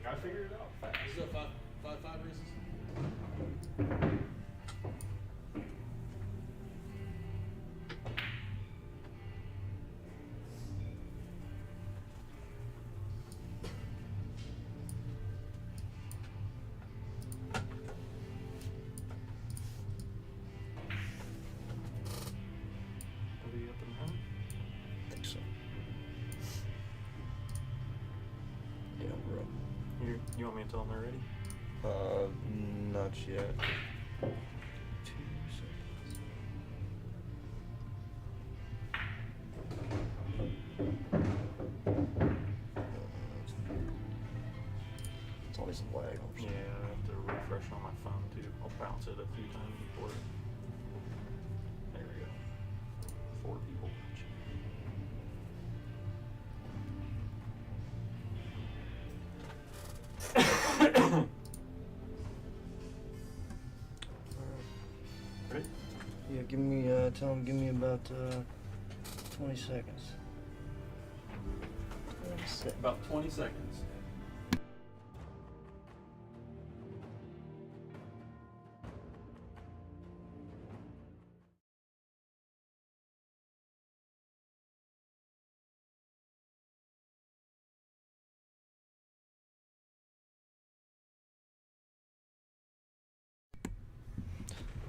like, I figured it out fast. Is it 5-5 races? Are we up and running? I think so. Yeah, we're up. You want me to tell them they're ready? Not yet. 2 seconds. It's always a lag. Yeah, I have to refresh on my phone too. I'll bounce it a few times before it. There we go. 4 people watching. Ready? Yeah, give me. Tell him. Give me about 20 seconds. 20 seconds. About 20 seconds.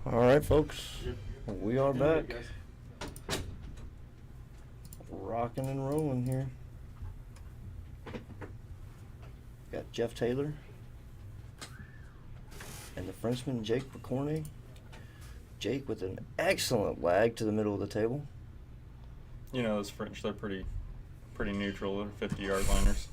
All right, folks. We are back. Guys. Rocking and rolling here. Got Jeff Taylor and the Frenchman Jake Picornet. Jake with an excellent lag to the middle of the table. You know, those French, they're pretty neutral. They're 50-yard liners.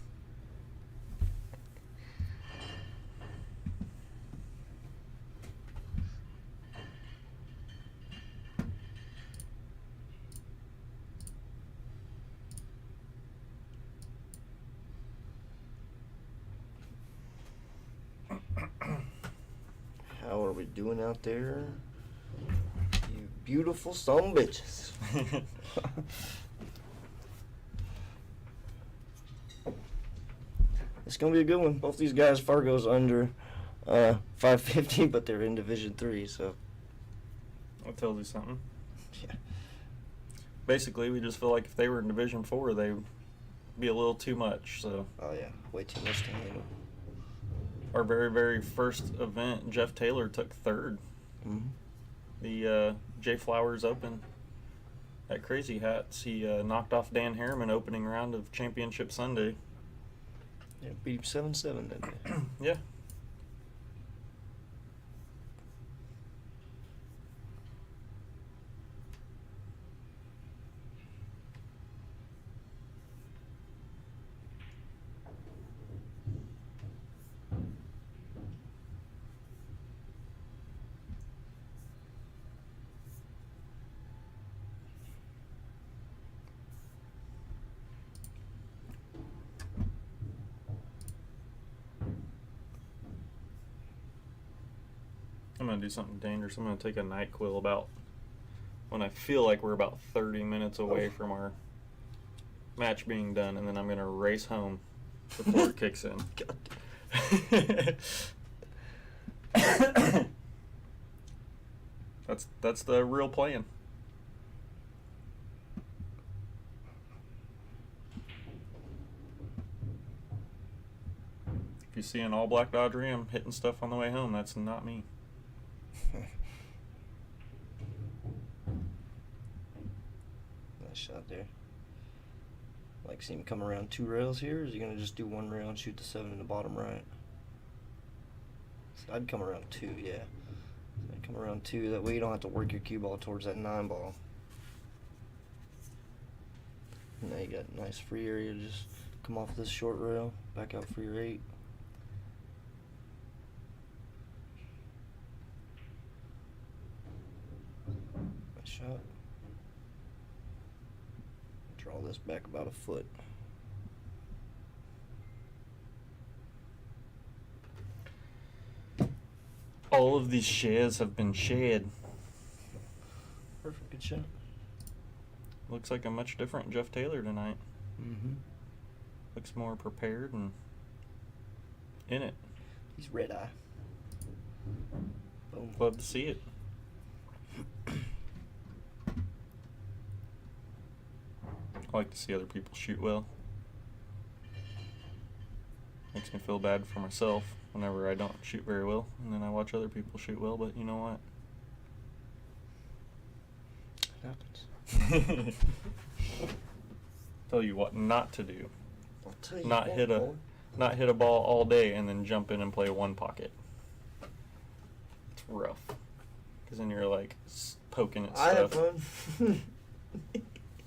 How are we doing out there? You beautiful son bitches. It's gonna be a good one. Both these guys, Fargo's under 550, but they're in Division 3, so That tells you something. yeah. Basically, we just feel like if they were in Division 4, they'd be a little too much. So Oh yeah, way too much to handle. our very first event, Jeff Taylor took 3rd. Mm-hmm. The Jay Flowers Open at Crazy Hats. He knocked off Dan Harriman opening round of Championship Sunday. Yeah, beat him 7-7, didn't they? Yeah. I'm going to do something dangerous. I'm going to take a NyQuil about when I feel like we're about 30 minutes away from our match being done, and then I'm going to race home before it kicks in. That's the real plan. If you see an all black Dodge Ram hitting stuff on the way home, that's not me. Nice shot there. Like, see him come around 2 rails here, or is he going to just do 1 rail and shoot the 7 in the bottom right? So I'd come around 2, yeah. So I'd come around 2, that way you don't have to work your cue ball towards that 9 ball. And now you got a nice free area to just come off this short rail, back out for your 8. Nice shot. Draw this back about a foot. All of these shares have been shared. Perfect, good shot. Looks like a much different Jeff Taylor tonight. Mm-hmm. Looks more prepared and in it. He's red eye. Boom. Love to see it. I like to see other people shoot well. Makes me feel bad for myself whenever I don't shoot very well, and then I watch other people shoot well, but you know what? It happens. Tell you what not to do. I'll tell you Not what, hit a boy. not hit a ball all day and then jump in and play one pocket. It's rough. Because then you're like poking at I have stuff. fun.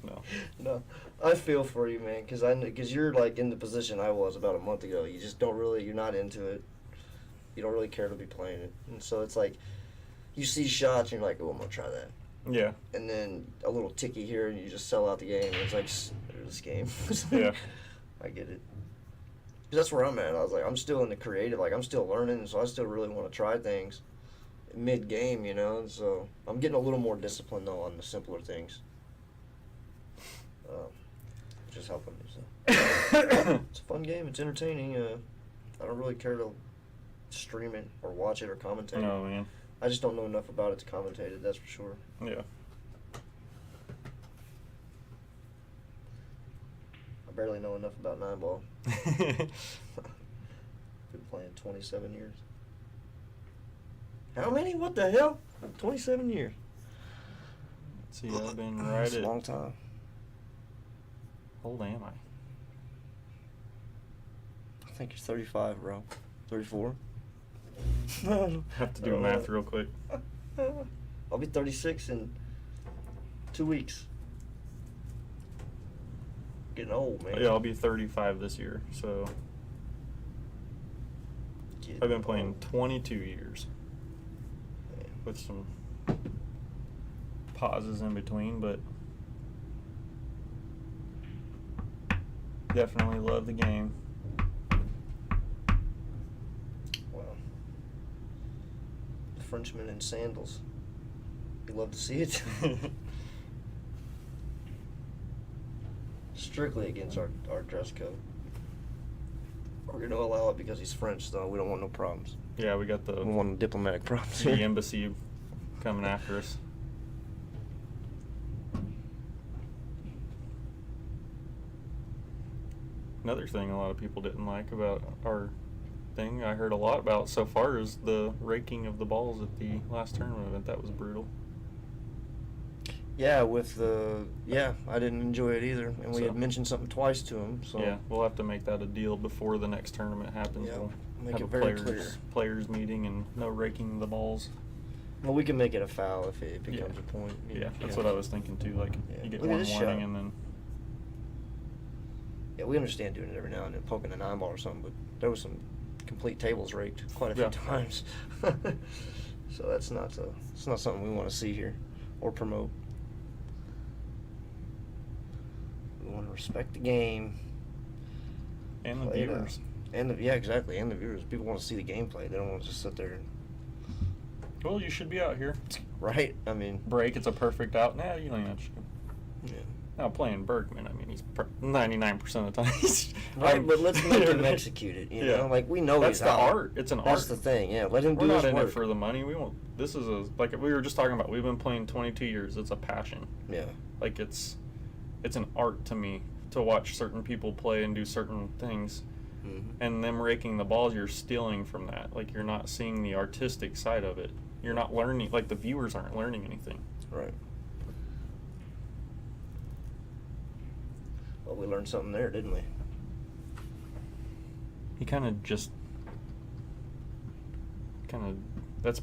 No. No, I feel for you, man, because you're like in the position I was about a month ago. You just don't really, you're not into it. You don't really care to be playing it, and so it's like you see shots and you're like, oh, I'm gonna try that, Yeah. and then a little ticky here and you just sell out the game. And it's like this game. Yeah. I get it. 'Cause that's where I'm at. I was like, I'm still in the creative, like I'm still learning, and so I still really want to try things mid game, you know. And so I'm getting a little more disciplined though on the simpler things. Which is helping me. So. It's a fun game. It's entertaining. I don't really care to stream it or watch it or commentate. No, man. I just don't know enough about it to commentate it. That's for sure. Yeah. I barely know enough about 9-ball. Been playing 27 years. How many? What the hell? 27 years. Let's see, I've been right That's a at. long time. How old am I? I think you're 35, bro. 34? Have to do math real quick. I'll be 36 in 2 weeks. Getting old, man. Yeah, I'll be 35 this year, so Getting I've been playing old. 22 years Man. with some pauses in between, but definitely love the game. Wow. The Frenchman in sandals. You love to see it. Strictly against our dress code. We're going to allow it because he's French, though. We don't want no problems. Yeah, we got We the want no diplomatic problems the here. embassy coming after us. Another thing a lot of people didn't like about our thing, I heard a lot about so far, is the raking of the balls at the last tournament event. That was brutal. Yeah, I didn't enjoy it either. And we So- had mentioned something twice to him. So Yeah, we'll have to make that a deal before the next tournament happens. Yeah, We'll make have it a very players meeting and no raking the balls. Well, we can make it a foul if it becomes Yeah. a point. Yeah, that's what I was thinking too. Like Yeah. you get Look at one this warning shot. and then Yeah, we understand doing it every now and then, poking a 9-ball or something, but there was some complete tables raked quite a few Yeah. times. So it's not something we want to see here or promote. We want to respect the game. and the Play it out. viewers. And the exactly, and the viewers. People want to see the gameplay. They don't want to just sit there and, Well, you should be out here. right? I mean, Break, it's a perfect out. Nah, you don't even have to. yeah. Now playing Bergman, I mean, he's 99% of the time. Right, but let's make him execute it. You know, like we know that's he's the out. art. It's an art. That's the thing. Yeah, let him We're do his not in work. it for the money. We won't. This is like we were just talking about. We've been playing 22 years. It's a passion. Yeah. Like it's an art to me to watch certain people play and do certain things, Mm-hmm. and them raking the balls. You're stealing from that. Like you're not seeing the artistic side of it. You're not learning. Like the viewers aren't learning anything. Right. Well, we learned something there, didn't we? He that's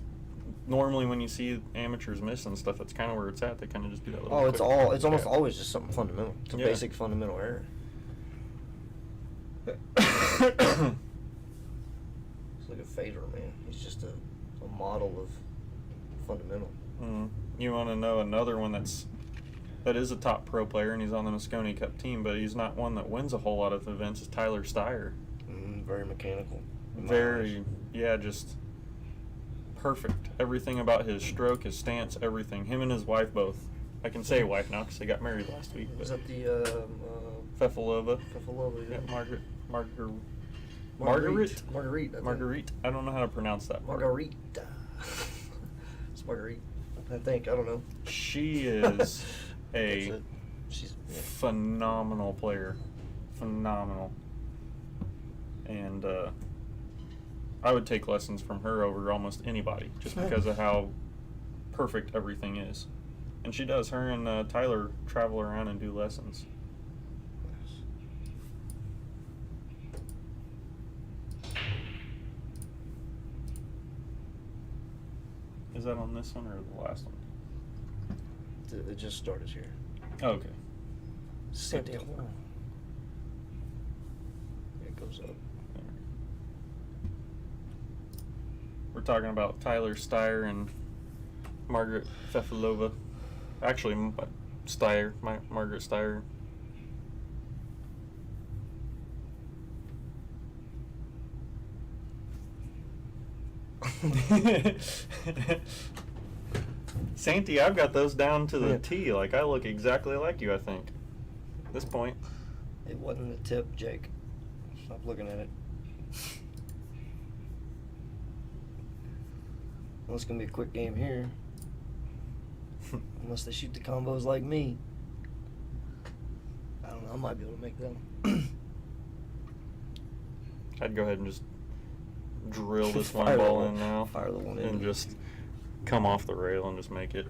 normally when you see amateurs miss and stuff, that's kind of where it's at. They kind of just do that little Oh, it's quick almost tap. always just something fundamental. It's a Yeah. basic fundamental error. Look at Fader, man. He's just a model of fundamental. You want to know another one that is a top pro player, and he's on the Moscone Cup team, but he's not one that wins a whole lot of events, is Tyler Steyer. Very mechanical. in my Very, eyes. yeah, just perfect. Everything about his stroke, his stance, everything. Him and his wife both. I can say wife now because they got married last week. Was But that the Fefalova. Fefalova? Yeah, Margaret Marguerite. Marguerite. I think. Marguerite. I don't know how to pronounce that part. Marguerite. It's Marguerite. I think. I don't know. She is a That's it. She's phenomenal player. Phenomenal. And I would take lessons from her over almost anybody just because of how perfect everything is. And she does. Her and Tyler travel around and do lessons. Is that on this one or the last one? It just started here. Oh, okay. Santiago. It goes up. We're talking about Tyler Steyer and Margaret Fefilova. Actually, Steyer, Margaret Steyer. Santi, I've got those down to the T. Like, I look exactly like you, I think. At this point. It wasn't a tip, Jake. Stop looking at it. Well, it's going to be a quick game here. Unless they shoot the combos like me. I don't know. I might be able to make them. I'd go ahead and just drill this one Fire ball the in now. Fire the one in. And just come off the rail and just make it.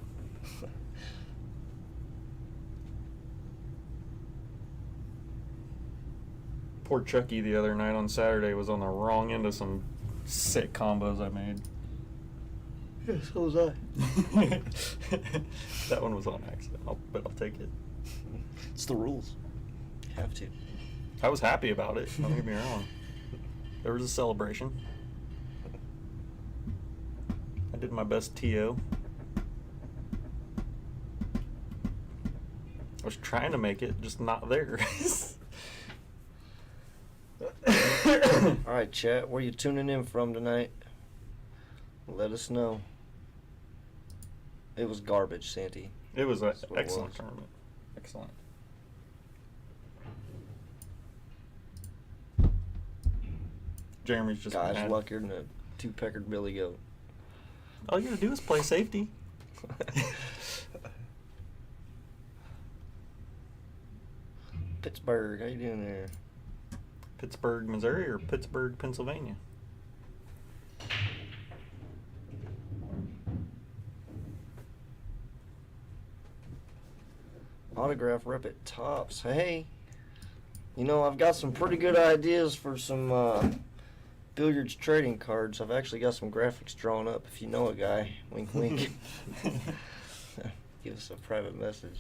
Poor Chucky the other night on Saturday was on the wrong end of some sick combos I made. Yeah, so was I. That one was on accident, but I'll take it. It's the rules. You have to. I was happy about it, don't get me wrong. There was a celebration. I did my best TO. I was trying to make it, just not there. All right, chat. Where you tuning in from tonight? Let us know. It was garbage, Santi. It was an That's what it excellent was. tournament. Excellent. Jeremy's just Guys mad. luckier than a two-peckered billy goat. All you gotta do is play safety. Pittsburgh, how you doing there? Pittsburgh, Missouri, or Pittsburgh, Pennsylvania? Autograph rep at Tops. Hey, you know, I've got some pretty good ideas for some billiards trading cards. I've actually got some graphics drawn up. If you know a guy, wink, wink. Give us a private message.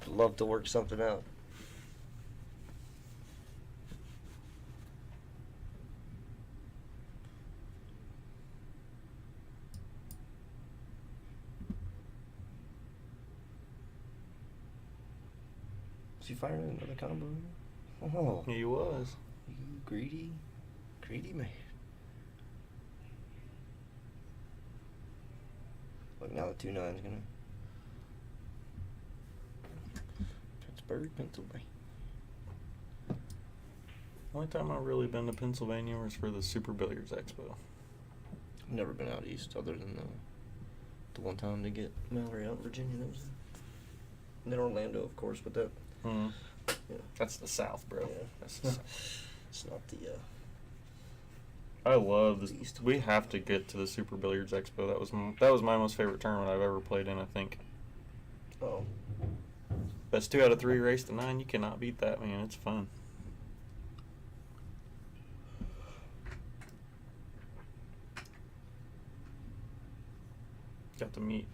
Love to work something out. Is he firing another combo? Oh, He was. you greedy man. Look, now the 2-9's gonna. Pittsburgh, Pennsylvania. Only time I've really been to Pennsylvania was for the Super Billiards Expo. I've never been out east other than the one time to get Mallory out in Virginia. That was it. And then Orlando, of course, but that. Mm. Yeah. That's the South, bro. Yeah. That's the South. It's not the. I love this. East. We have to get to the Super Billiards Expo. That was my most favorite tournament I've ever played in, I think. Oh. Best 2 out of 3 race to 9. You cannot beat that, man. It's fun. Got to meet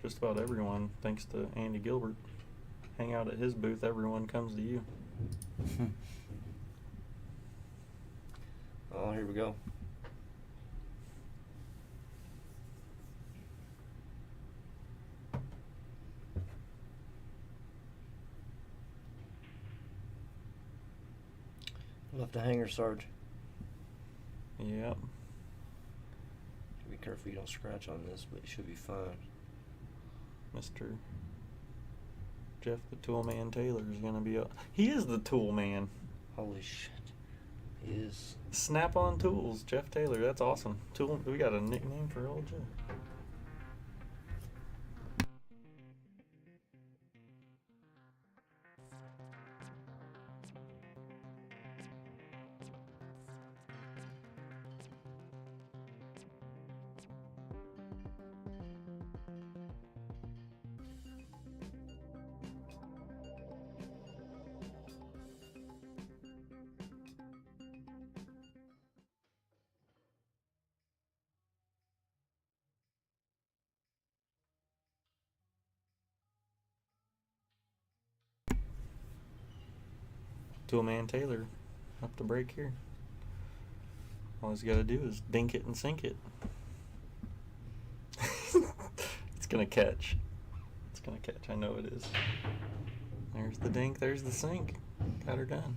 just about everyone thanks to Andy Gilbert. Hang out at his booth, everyone comes to you. Oh, here we go. Left a hanger, Sarge. Yep. Be careful you don't scratch on this, but you should be fine. Mr. Jeff the Tool Man Taylor is going to be up. He is the Tool Man. Holy shit. He is. Snap-on Tools, Jeff Taylor. That's awesome. Tool. We got a nickname for old Jeff. Toolman Taylor up the break here. All he's got to do is dink it and sink it. It's going to catch. It's going to catch. I know it is. There's the dink. There's the sink. Got her done.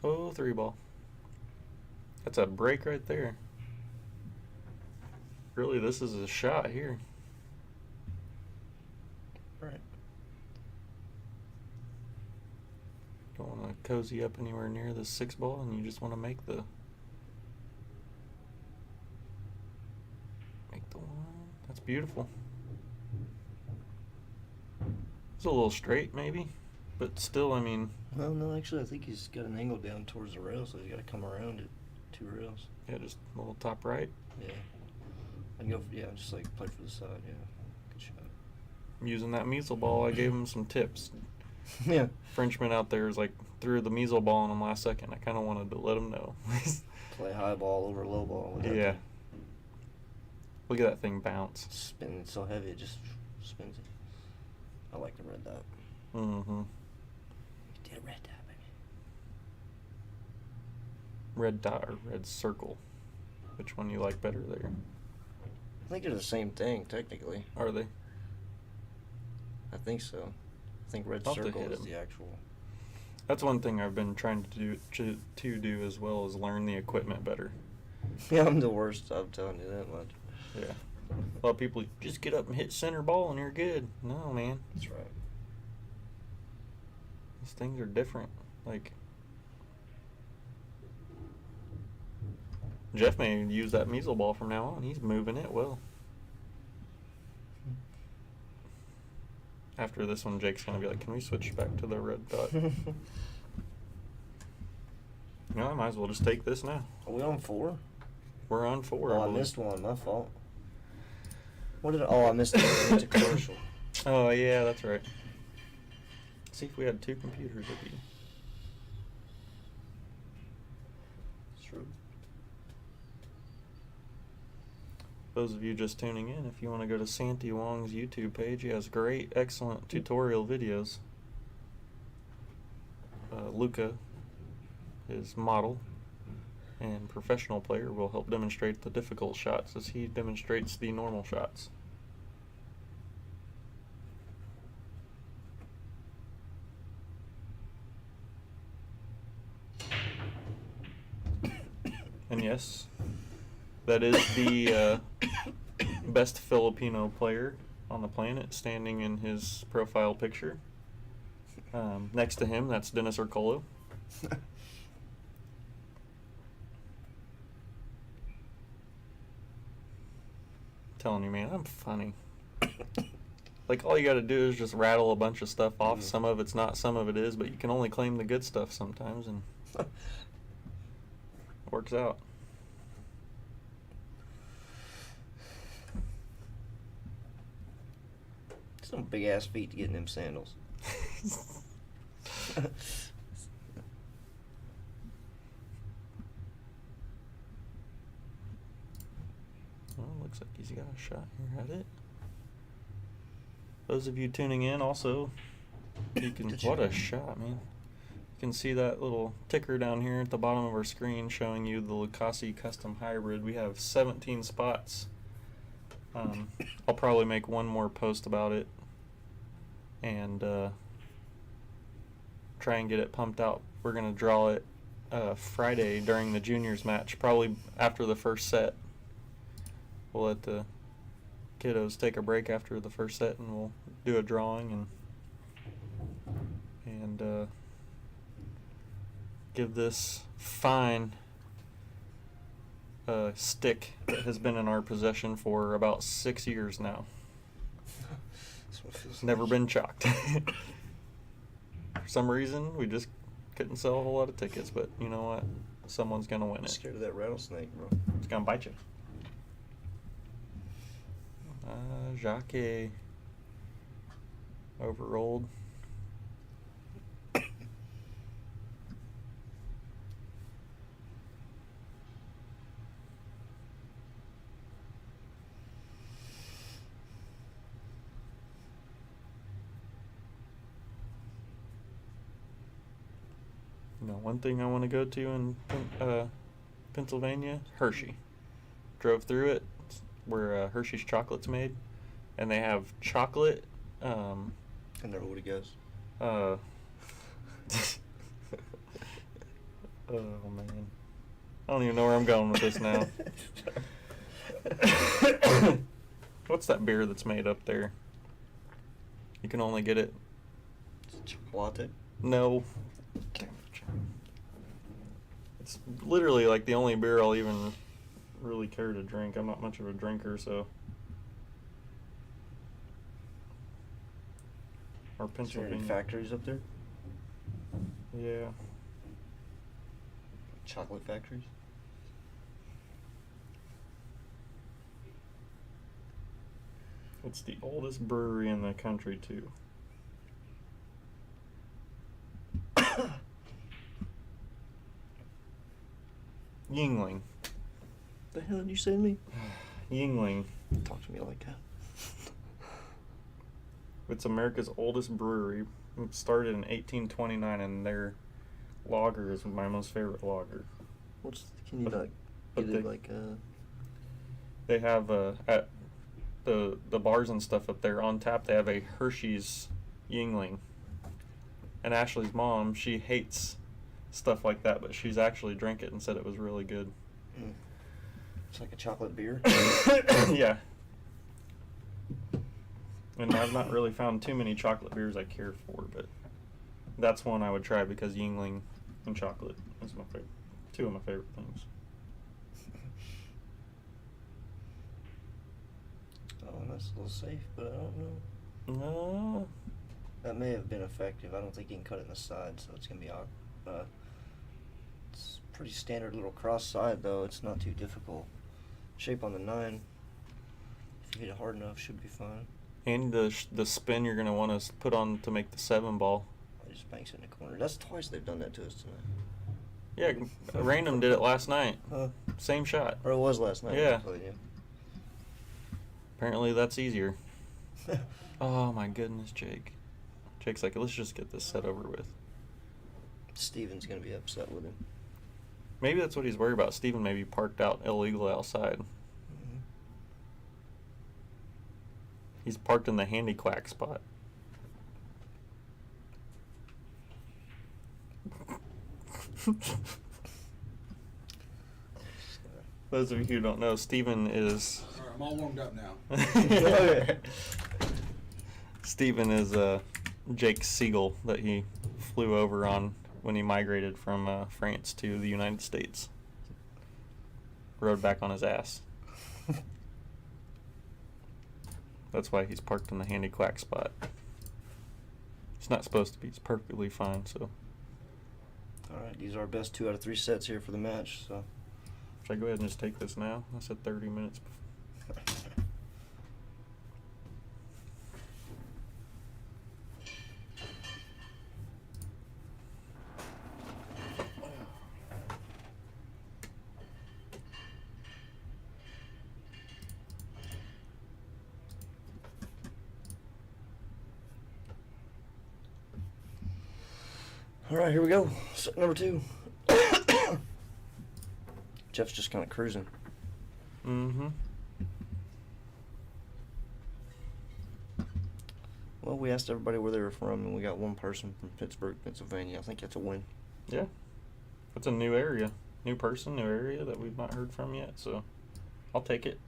Oh, 3-ball. That's a break right there. Really, this is a shot here. Right. Don't want to cozy up anywhere near the 6-ball, and you just want to make the one. That's beautiful. It's a little straight, maybe, but still, I mean. Well, no, actually, I think he's got an angle down towards the rail, so he's got to come around it 2 rails. Yeah, just a little top right. Yeah. And go, yeah, just like play for the side. Yeah, good shot. Using that measle ball, I gave him some tips. Yeah. Frenchman out there is like threw the measle ball on him last second. I kind of wanted to let him know. Play high ball over low ball. Yeah. Look at that thing bounce. Spinning so heavy, it just spins it. I like the red dot. Mm-hmm. Get a red dot, baby. Red dot or red circle? Which one you like better there? I think they're the same thing, technically. Are they? I think so. I think red I'll have to circle hit is him. the actual. That's one thing I've been trying to do as well, is learn the equipment better. Yeah, I'm the worst. I'm telling you that much. Yeah. A lot of people just get up and hit center ball and you're good. No, man. That's right. These things are different. Like, Jeff may use that measle ball from now on. He's moving it well. After this one, Jake's going to be like, can we switch back to the red dot? No, I might as well just take this now. Are we on 4? We're on 4. Oh, I believe. missed one. My fault. What did I? Oh, I missed it. I went to commercial. Oh, yeah, that's right. See, if we had 2 computers, it'd be... True. Those of you just tuning in, if you want to go to Santi Wong's YouTube page, he has great, excellent tutorial videos. Luca, his model and professional player, will help demonstrate the difficult shots as he demonstrates the normal shots. And yes, that is the best Filipino player on the planet, standing in his profile picture. Next to him, that's Dennis Urcolo. Telling you, man, I'm funny. Like, all you got to do is just rattle a bunch of stuff off. Some of it's not, some of it is, but you can only claim the good stuff sometimes, and it works out. Some big ass feet to get in them sandals. Well, looks like he's got a shot here at it. Those of you tuning in, also, you can. What a shot, man! You can see that little ticker down here at the bottom of our screen showing you the Lucasi Custom Hybrid. We have 17 spots. I'll probably make one more post about it and try and get it pumped out. We're gonna draw it Friday during the juniors match, probably after the first set. We'll let the kiddos take a break after the first set, and we'll do a drawing and give this fine stick that has been in our possession for about 6 years now. That's what it feels Never like. been chalked. For some reason, we just couldn't sell a whole lot of tickets, but you know what? Someone's going to win I'm it. scared of that rattlesnake, bro. It's going to bite you. Jacques overrolled. You know, one thing I want to go to in Pennsylvania, Hershey. Drove through it, where Hershey's chocolate's made, and they have chocolate. I never would have guessed. Oh man, I don't even know where I'm going with this now. What's that beer that's made up there? You can only get it. Chocolate. No. Damn it. It's literally like the only beer I'll even really care to drink. I'm not much of a drinker, so. Or Is there any Pennsylvania. factories up there? Yeah. Chocolate factories? It's the oldest brewery in the country, too. Yingling. The hell did you say to me? Yingling. Talk to me like that. It's America's oldest brewery. It started in 1829, and their lager is my most favorite lager. Can you But- not but get it they- like They have at the bars and stuff up there on tap. They have a Hershey's Yingling. And Ashley's mom, she hates stuff like that, but she's actually drank it and said it was really good. it's like a chocolate beer? Yeah. And I've not really found too many chocolate beers I care for, but that's one I would try because Yingling and chocolate is my favorite. Two of my favorite things. Oh, that's a little safe, but I don't know. No. That may have been effective. I don't think you can cut it in the side, so it's gonna be odd. It's pretty standard little cross side though. It's not too difficult. Shape on the 9. If you hit it hard enough, should be fine. And the spin you're gonna want to put on to make the 7 ball. I just banks it in the corner. That's twice they've done that to us tonight. Yeah, Random did it last night. Huh? Same shot. Or it was last night. Yeah. So, yeah. Apparently that's easier. Oh my goodness, Jake. Jake's like, let's just get this set over with. Steven's gonna be upset with him. Maybe that's what he's worried about. Steven may be parked out illegally outside. Mm-hmm. He's parked in the handy quack spot. Those of you who don't know, Steven is... All right, I'm all warmed up now. Steven is Jake Siegel that he flew over on when he migrated from France to the United States. Rode back on his ass. That's why he's parked in the handy quack spot. It's not supposed to be. It's perfectly fine, so... Alright, these are our best 2 out of 3 sets here for the match, so. Should I go ahead and just take this now? I said 30 minutes before. Alright, here we go. Set number 2. Jeff's just kind of cruising. Mm-hmm. Well, we asked everybody where they were from, and we got one person from Pittsburgh, Pennsylvania. I think that's a win. Yeah. It's a new area. New person, new area that we've not heard from yet, so I'll take it.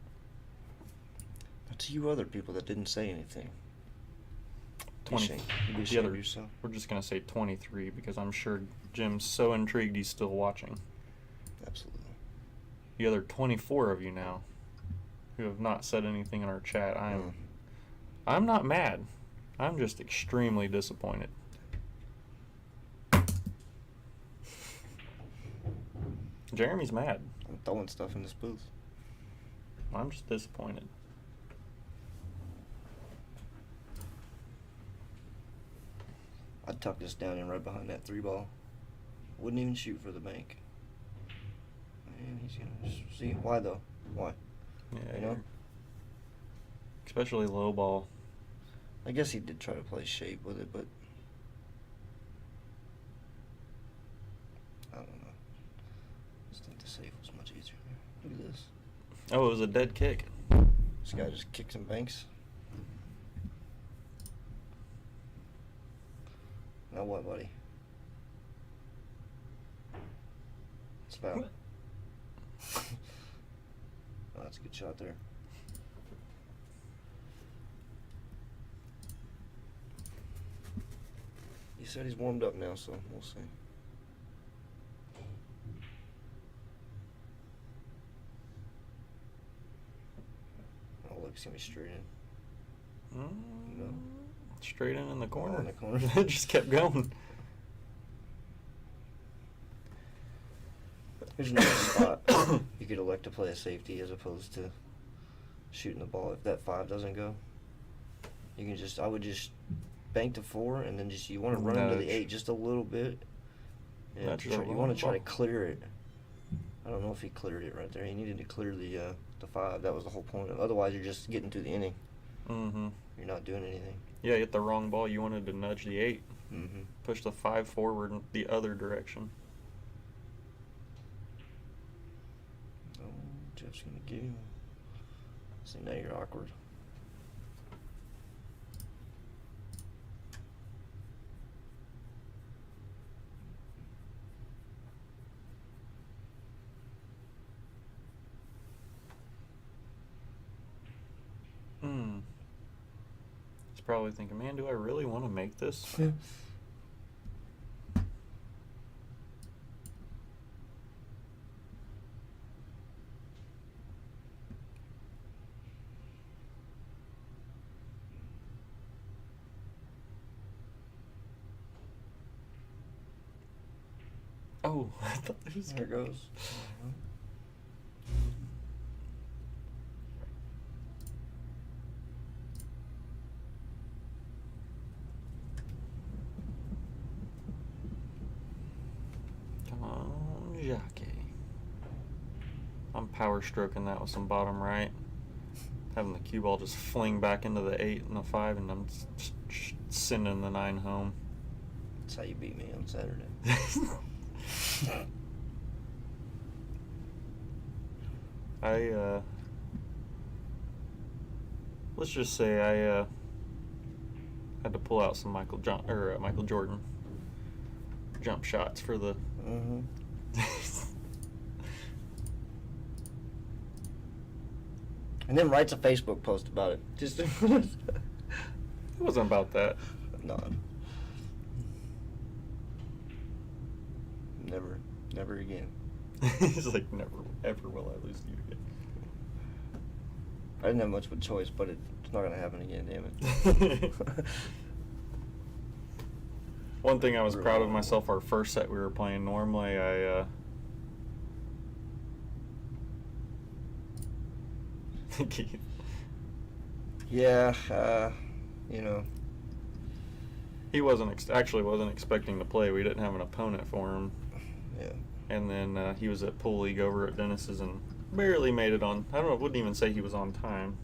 That's you other people that didn't say anything. 20. You'd be The ashamed other, of yourself. we're just gonna say 23 because I'm sure Jim's so intrigued he's still watching. Absolutely. The other 24 of you now, who have not said anything in our chat, I'm not mad. I'm just extremely disappointed. Jeremy's mad. I'm throwing stuff in this booth. I'm just disappointed. I'd tuck this down in right behind that 3-ball. Wouldn't even shoot for the bank. Man, he's gonna see. Why though? Why? Yeah, You know? especially low ball. I guess he did try to play shape with it, but I don't know. I just think the safe was much easier. Look at this. Oh, it was a dead kick. This guy just kicks and banks. Now what, buddy? It's foul. Oh, that's a good shot there. He said he's warmed up now, so we'll see. Oh, look, it's gonna be straight in. No. Straight in the corner. Oh, in the corner. It just kept going. There's another spot you could elect to play a safety as opposed to shooting the ball. If that 5 doesn't go, you can just, I would just bank to 4 and then just, you want to run into the 8 just a little bit. And That's you the want to wrong try to ball. clear it. I don't know if he cleared it right there. He needed to clear the 5. That was the whole point. Otherwise, you're just getting through the inning. Mm-hmm. You're not doing anything. Yeah, you hit the wrong ball. You wanted to nudge the 8. Mm-hmm. Push the 5 forward in the other direction. Oh, Jeff's going to get him. See, now you're awkward. He's probably thinking, man, do I really want to make this? Oh, I thought it was. There it goes. Come on, Jackie. I'm power stroking that with some bottom right. Having the cue ball just fling back into the 8 and the 5, and I'm sending the 9 home. That's how you beat me on Saturday. Let's just say I had to pull out some Michael Jordan jump shots for the. Mm-hmm. And then writes a Facebook post about it. Just It wasn't about that. no. Never again. He's like, never, ever will I lose to you again. I didn't have much of a choice, but it's not gonna happen again. Damn it. One thing I was proud of myself, our first set we were playing, normally I Keith. Yeah, you know. He actually wasn't expecting to play. We didn't have an opponent for him. Yeah. And then he was at Pool League over at Dennis's and barely made it on. I don't know, wouldn't even say he was on time.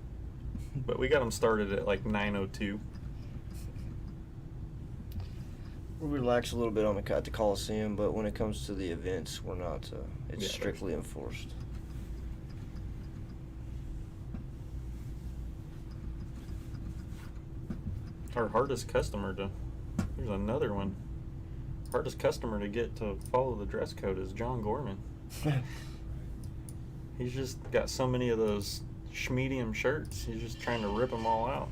But we got him started at like 9:02. We relax a little bit at the Colosseum, but when it comes to the events, we're not. It's Yeah, strictly enforced. Our hardest customer to. Here's another one. Hardest customer to get to follow the dress code is John Gorman. He's just got so many of those schmedium shirts. He's just trying to rip them all out.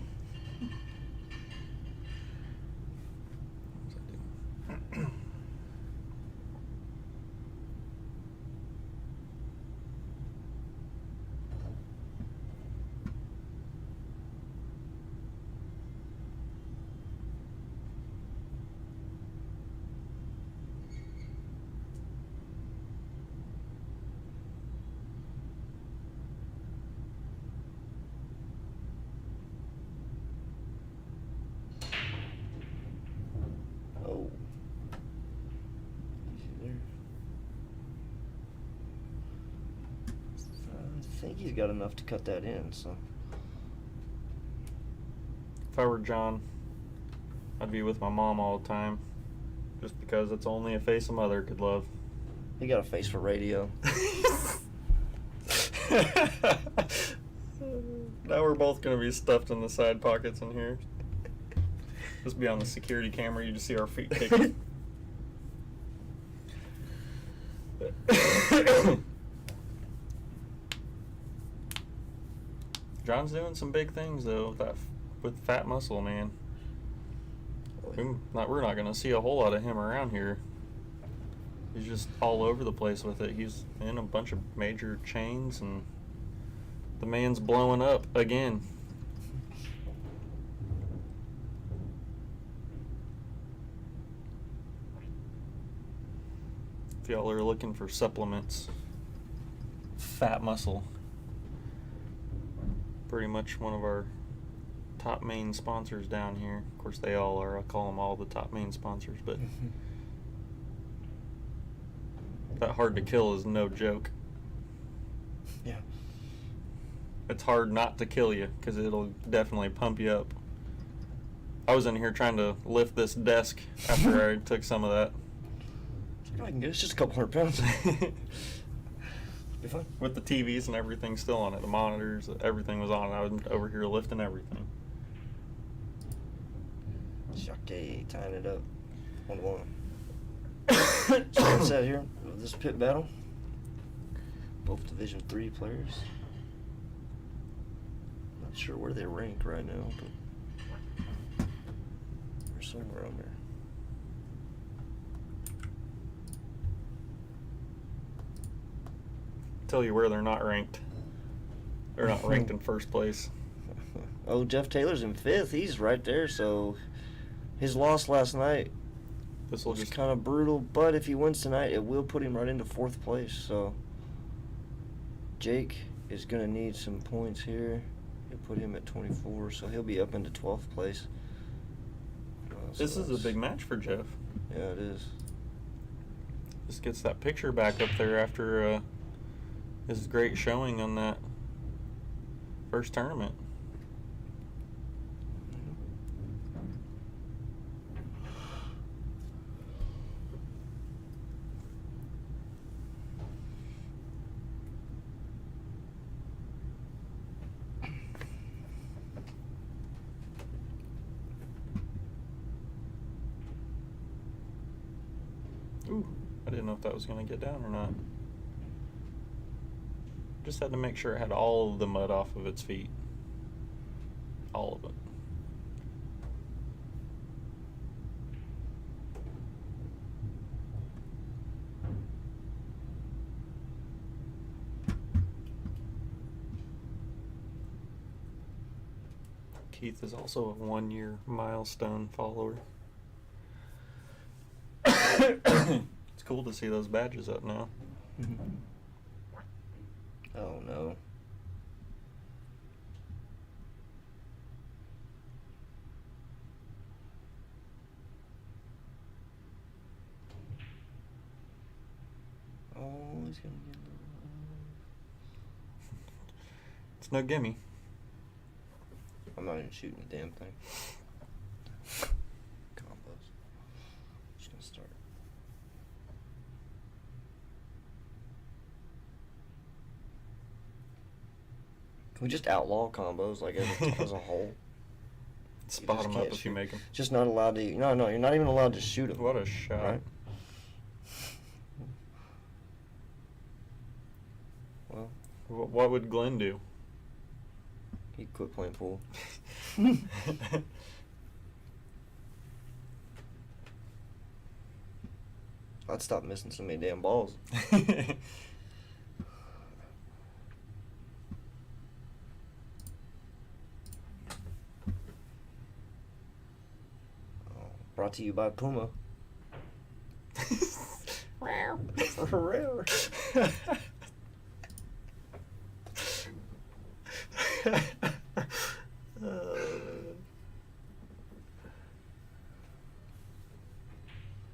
think he's got enough to cut that in, so. If I were John, I'd be with my mom all the time. Just because it's only a face a mother could love. He got a face for radio. Now we're both going to be stuffed in the side pockets in here. Just be on the security camera, you just see our feet kicking. John's doing some big things though with fat muscle, man. We're not going to see a whole lot of him around here. He's just all over the place with it. He's in a bunch of major chains, and the man's blowing up again. If y'all are looking for supplements, fat muscle, pretty much one of our top main sponsors down here. Of course, they all are. I call them all the top main sponsors, but that hard to kill is no joke. Yeah. It's hard not to kill you because it'll definitely pump you up. I was in here trying to lift this desk after I took some of that. I can get it's just a couple hundred pounds. Be fine. With the TVs and everything still on it, the monitors, everything was on. I was over here lifting everything. Shake, tying it up. 1-1. So what's that here? This pit battle. Both Division III players. Not sure where they rank right now, but they're somewhere on there. Tell you where they're not ranked. They're not ranked in first place. Oh, Jeff Taylor's in 5th. He's right there, so his loss last night This will was just kind of brutal, but if he wins tonight, it will put him right into 4th place. So Jake is going to need some points here. He'll put him at 24, so he'll be up into 12th place. This is a big match for Jeff. Yeah, it is. Just gets that picture back up there after his great showing on that first tournament. Ooh, I didn't know if that was going to get down or not. Just had to make sure it had all of the mud off of its feet. All of it. Keith is also a 1-year milestone follower. It's cool to see those badges up now. Oh no. Oh, he's gonna get the. It's no gimme. I'm not even shooting the damn thing. Combos. Just gonna start. Can we just outlaw combos like as a whole? Spot just them up can't if you shoot. make them. Just not allowed to. No, you're not even allowed to shoot them. What a shot. Right? Well, What would Glenn do? he'd quit playing pool. I'd stop missing so many damn balls. Brought to you by Puma.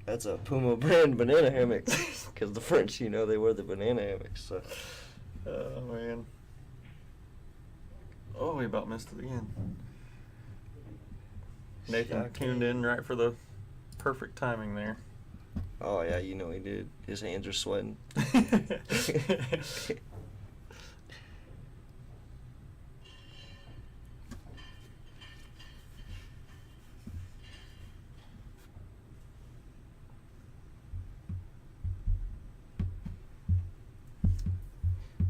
That's a Puma brand banana hammocks. Because the French, they wear the banana hammocks. So. Oh, man. Oh, we about missed it again. Nathan Shot tuned in right for the perfect timing there. Oh yeah, you know he did. His hands are sweating.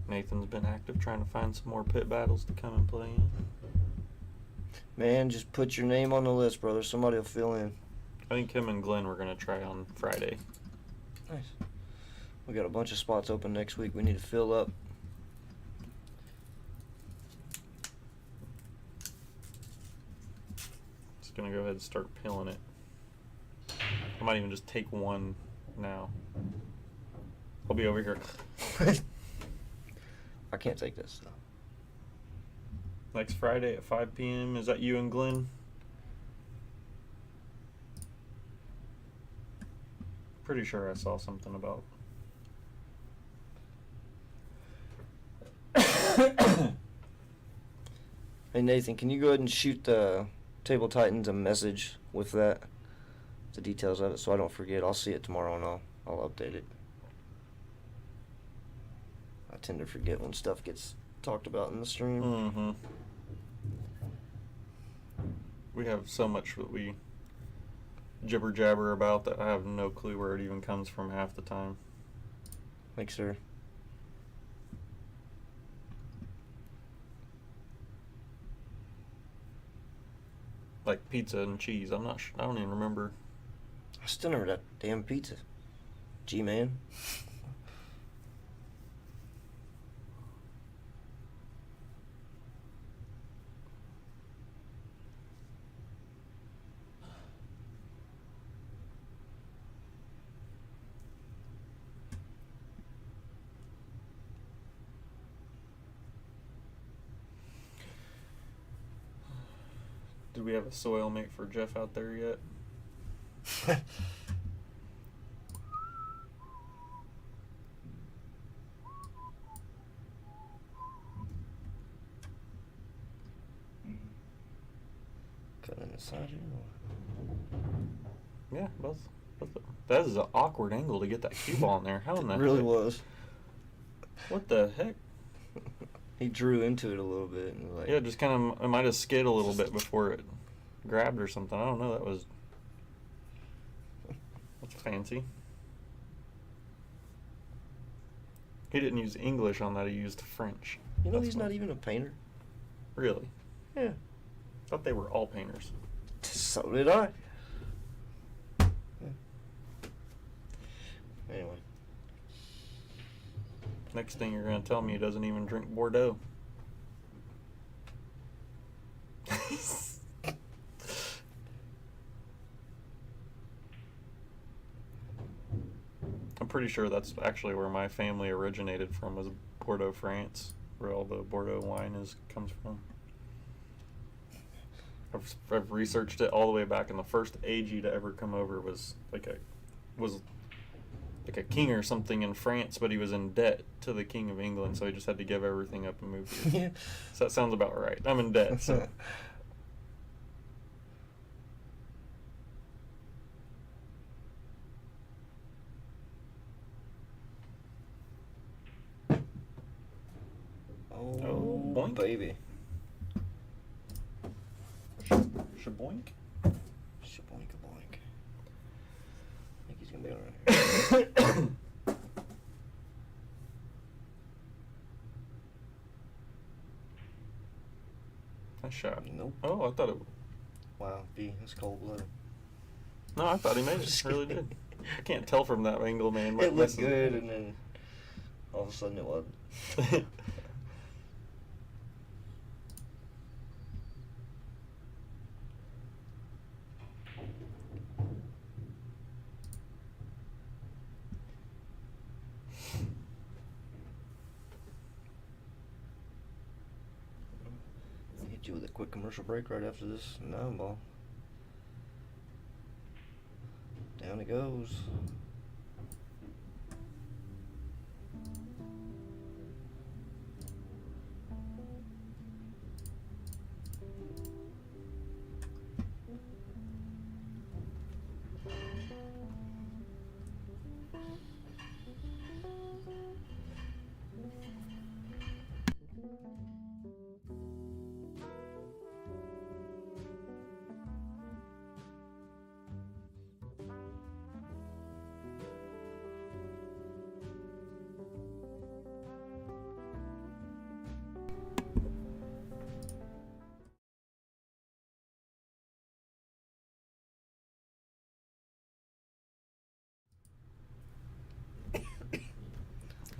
Nathan's been active trying to find some more pit battles to come and play in. Man, just put your name on the list, brother. Somebody will fill in. I think him and Glenn were going to try on Friday. Nice. We got a bunch of spots open next week. We need to fill up. Just going to go ahead and start pilling it. I might even just take one now. I'll be over here. I can't take this stuff. Next Friday at 5 p.m. Is that you and Glenn? Pretty sure I saw something about. Hey Nathan, can you go ahead and shoot the Table Titans a message with that, the details of it, so I don't forget. I'll see it tomorrow and I'll update it. I tend to forget when stuff gets talked about in the stream. Mm-hmm. We have so much that we jibber jabber about that I have no clue where it even comes from half the time. Make sure. Like pizza and cheese. I'm not sure. I don't even remember. I still never got damn pizza. G-man. Do we have a soil mate for Jeff out there yet? Cut in the side here. Yeah, both. That is an awkward angle to get that cue ball in there. How in the It really heck? was. What the heck? He drew into it a little bit and like. Yeah, just kind of. It might have skid a little bit before it grabbed or something. I don't know. That's fancy. He didn't use English on that. He used French. You know, That's he's not even a painter. Really? Yeah. Thought they were all painters. So did I. Yeah. Anyway. Next thing you're gonna tell me he doesn't even drink Bordeaux. I'm pretty sure that's actually where my family originated from, was Bordeaux, France, where all the Bordeaux wine comes from. I've researched it all the way back, and the first AG to ever come over was like a king or something in France, but he was in debt to the King of England, so he just had to give everything up and move here. Yeah. So that sounds about right. I'm in debt, so. Oh, boink. baby. Shaboink? Shaboink a boink. I think he's gonna be alright. Nice shot. Nope. Oh, I thought it. Wow, B, that's cold blooded. No, I thought he made it. Just Really kidding. did. I can't tell from that angle, man. It looked good, and then all of a sudden it wasn't. Hit you with a quick commercial break right after this 9-ball. Down it goes.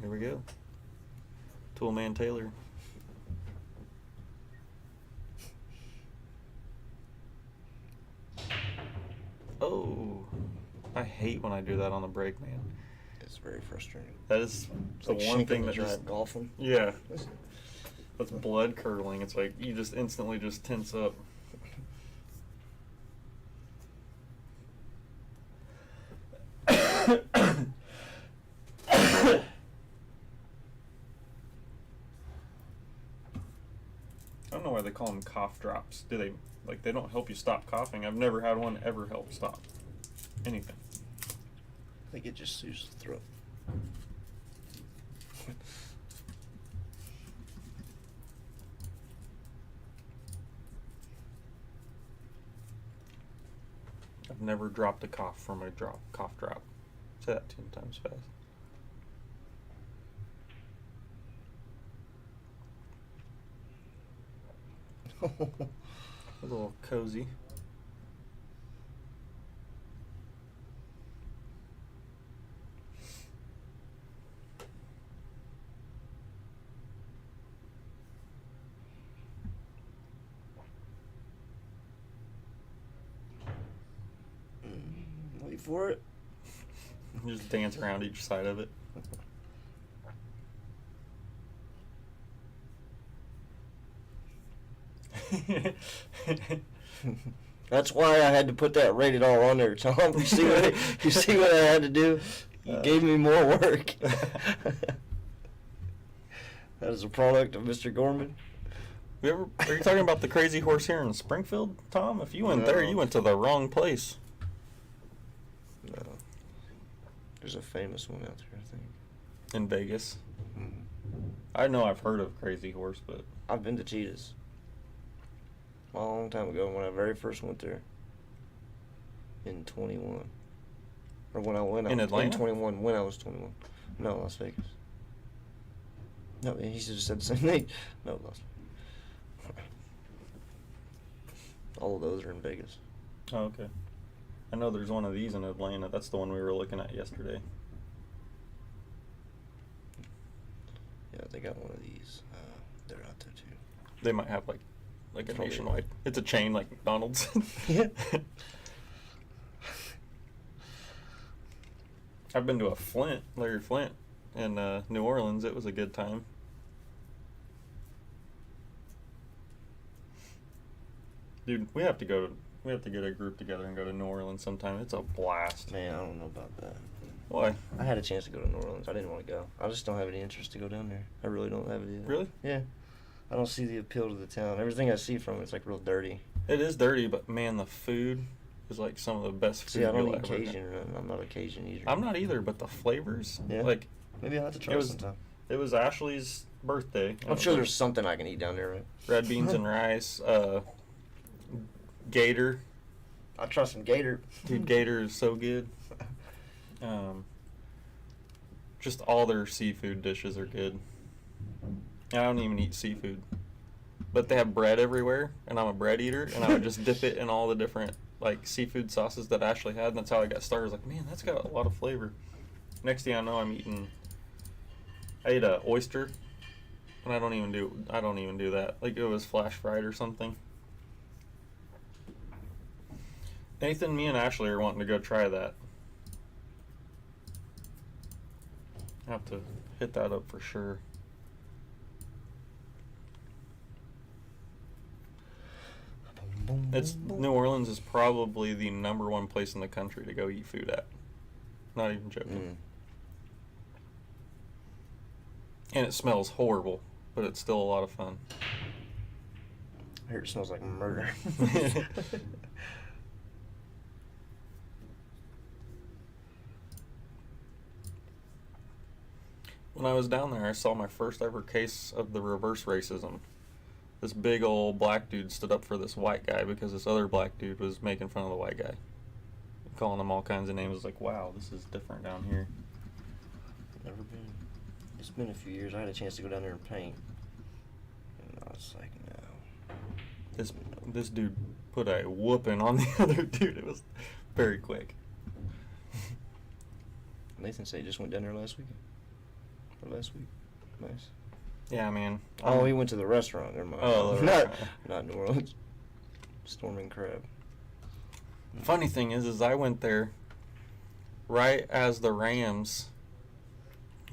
Here we go. Toolman Taylor. Oh, I hate when I do that on the break, man. It's very frustrating. That is It's the like one shinking thing to that drive just golfing. yeah. That's blood curdling. It's like you just instantly just tense up. I don't know why they call them cough drops. Do they, like, they don't help you stop coughing? I've never had one ever help stop anything. I think it just soothes the throat. I've never dropped a cough from a cough drop. Say that 10 times fast. A little cozy. Wait for it. Just dance around each side of it. That's why I had to put that rated R on there, Tom. You see what I had to do? You gave me more work. That is a product of Mr. Gorman. Are you talking about the crazy horse here in Springfield, Tom? If you went there, you went to the wrong place. No. There's a famous one out there, I think. In Vegas. Mm. I know I've heard of Crazy Horse, but I've been to Cheetahs. A long time ago when I very first went there. In 21. Or when I went out. In Atlanta? In 21, when I was 21. No, Las Vegas. No, he just said the same thing. No, Las Vegas. All of those are in Vegas. oh, okay. I know there's one of these in Atlanta. That's the one we were looking at yesterday. Yeah, they got one of these. They're out there too. They might have like a Probably. nationwide. It's a chain like McDonald's. Yeah. I've been to a Larry Flint in New Orleans. It was a good time. Dude, we have to get a group together and go to New Orleans sometime. It's a blast. Man, I don't know about that. Why? I had a chance to go to New Orleans. I didn't want to go. I just don't have any interest to go down there. I really don't have it. Really? Yeah. I don't see the appeal to the town. Everything I see from it's like real dirty. It is dirty, but man, the food is like some of the best food See, I don't you'll eat ever Cajun. get. Or nothing. I'm not a Cajun eater. I'm not either, but the flavors, Yeah? like Maybe I'll have to try it was sometime. it was Ashley's birthday. and I'm it sure was there's something I can eat down there, right? red beans and rice, gator. I'll try some gator. Dude, gator is so good. Just all their seafood dishes are good. I don't even eat seafood, but they have bread everywhere, and I'm a bread eater, and I would just dip it in all the different like seafood sauces that Ashley had, and that's how I got started. I was like, man, that's got a lot of flavor. Next thing I know, I ate a oyster, and I don't even do that. Like it was flash fried or something. Nathan, me and Ashley are wanting to go try that. I have to hit that up for sure. New Orleans is probably the #1 place in the country to go eat food at. Not even joking. And it smells horrible, but it's still a lot of fun. I hear it smells like murder. When I was down there, I saw my first ever case of the reverse racism. This big old black dude stood up for this white guy because this other black dude was making fun of the white guy, calling him all kinds of names. I was like, wow, this is different down here. Never been. It's been a few years. I had a chance to go down there and paint. And I was like, no. This dude put a whooping on the other dude. It was very quick. Nathan said he just went down there last weekend. or last week. Nice. Yeah, man. Oh, he went to the restaurant. Never mind. Oh, the not restaurant. not New Orleans. Storming Crab. Funny thing is I went there right as the Rams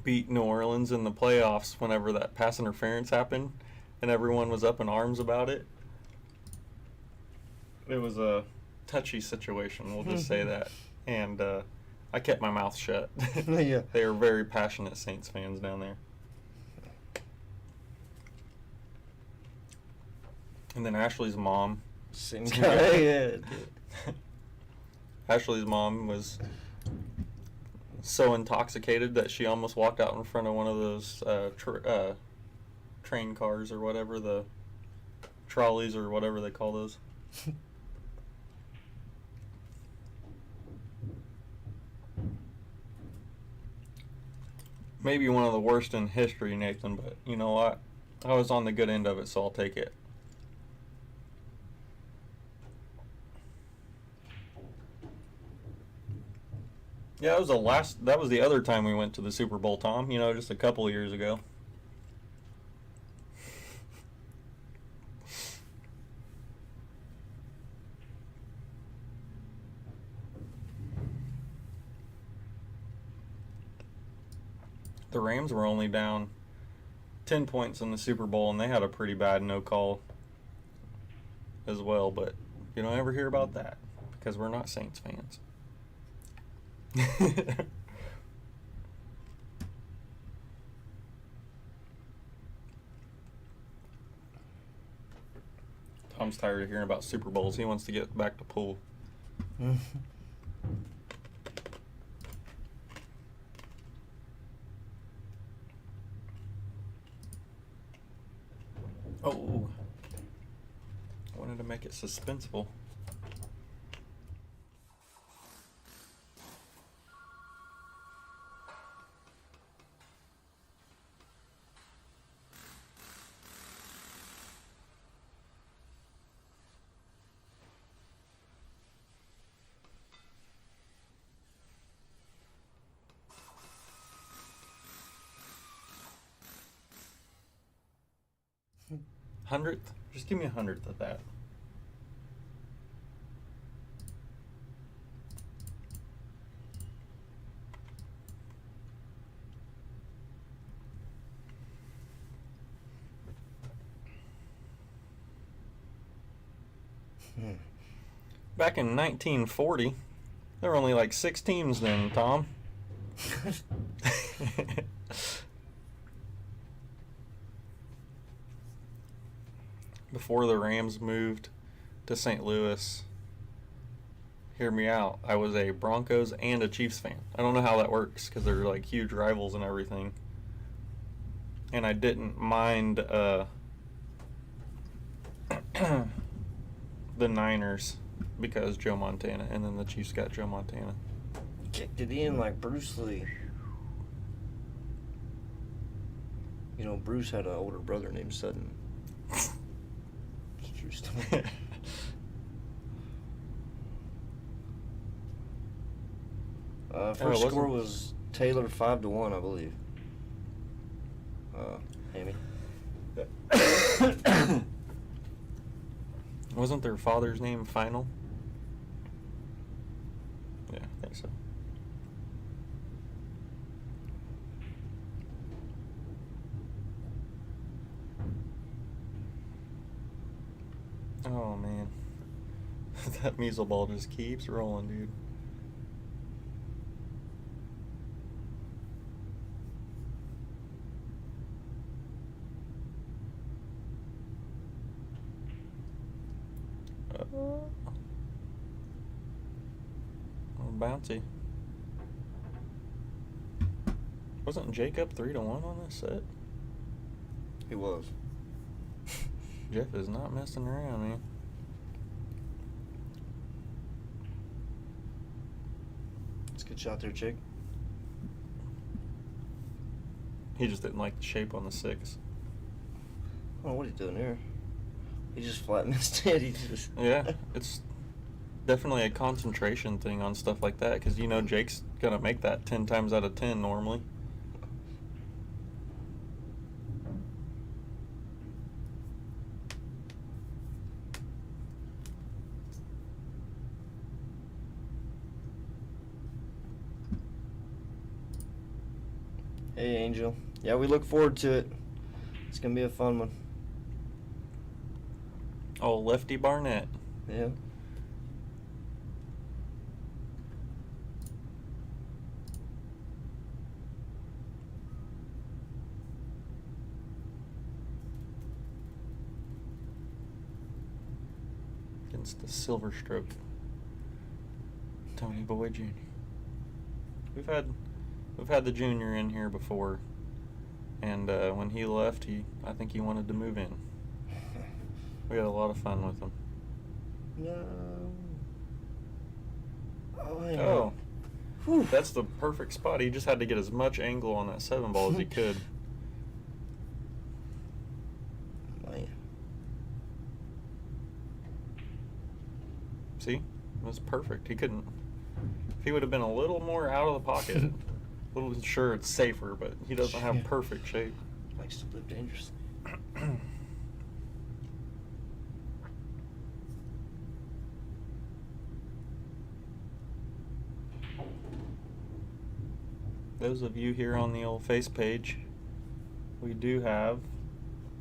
beat New Orleans in the playoffs whenever that pass interference happened, and everyone was up in arms about it. It was a touchy situation, we'll just say that. And I kept my mouth shut. Yeah. They are very passionate Saints fans down there. And then Ashley's mom. Same guy. Yeah. Ashley's mom was so intoxicated that she almost walked out in front of one of those train cars or whatever, the trolleys or whatever they call those. Maybe one of the worst in history, Nathan, but you know what? I was on the good end of it, so I'll take it. Yeah, that was the other time we went to the Super Bowl, Tom, just a couple of years ago. The Rams were only down 10 points in the Super Bowl, and they had a pretty bad no call as well, but you don't ever hear about that because we're not Saints fans. Tom's tired of hearing about Super Bowls. He wants to get back to pool. Oh, I wanted to make it suspenseful. Hundredth? Just give me 100th of that. Back in 1940, there were only like 6 teams then, Tom. Before the Rams moved to St. Louis, hear me out, I was a Broncos and a Chiefs fan. I don't know how that works because they're like huge rivals and everything. And I didn't mind the Niners because Joe Montana, and then the Chiefs got Joe Montana. Kicked it in like Bruce Lee. You know, Bruce had an older brother named Sutton. It's a true story. First score was Taylor 5-1, I believe. Amy. Wasn't their father's name Final? Yeah, I think so. Oh man, that measle ball just keeps rolling, dude. Oh, bouncy. Wasn't Jacob 3-1 on this set? He was. Jeff is not messing around, man. It's a good shot there, Jake. He just didn't like the shape on the 6. I don't know what he's doing here. He just flattened his head. He just. Yeah, it's definitely a concentration thing on stuff like that because Jake's gonna make that 10 times out of 10 normally. Hey, Angel. Yeah, we look forward to it. It's going to be a fun one. Oh, Lefty Barnett. Yeah. Against the Silver Stroke. Tony Boy Jr. We've had the junior in here before, and when he left, I think he wanted to move in. We had a lot of fun with him. No. Oh, yeah. Oh, Whew. that's the perfect spot. He just had to get as much angle on that 7 ball as he could. Man. See, it was perfect. He couldn't. If he would have been a little more out of the pocket, a little sure it's safer, but he doesn't have perfect shape. Likes to live dangerously. Those of you here on the old face page, we do have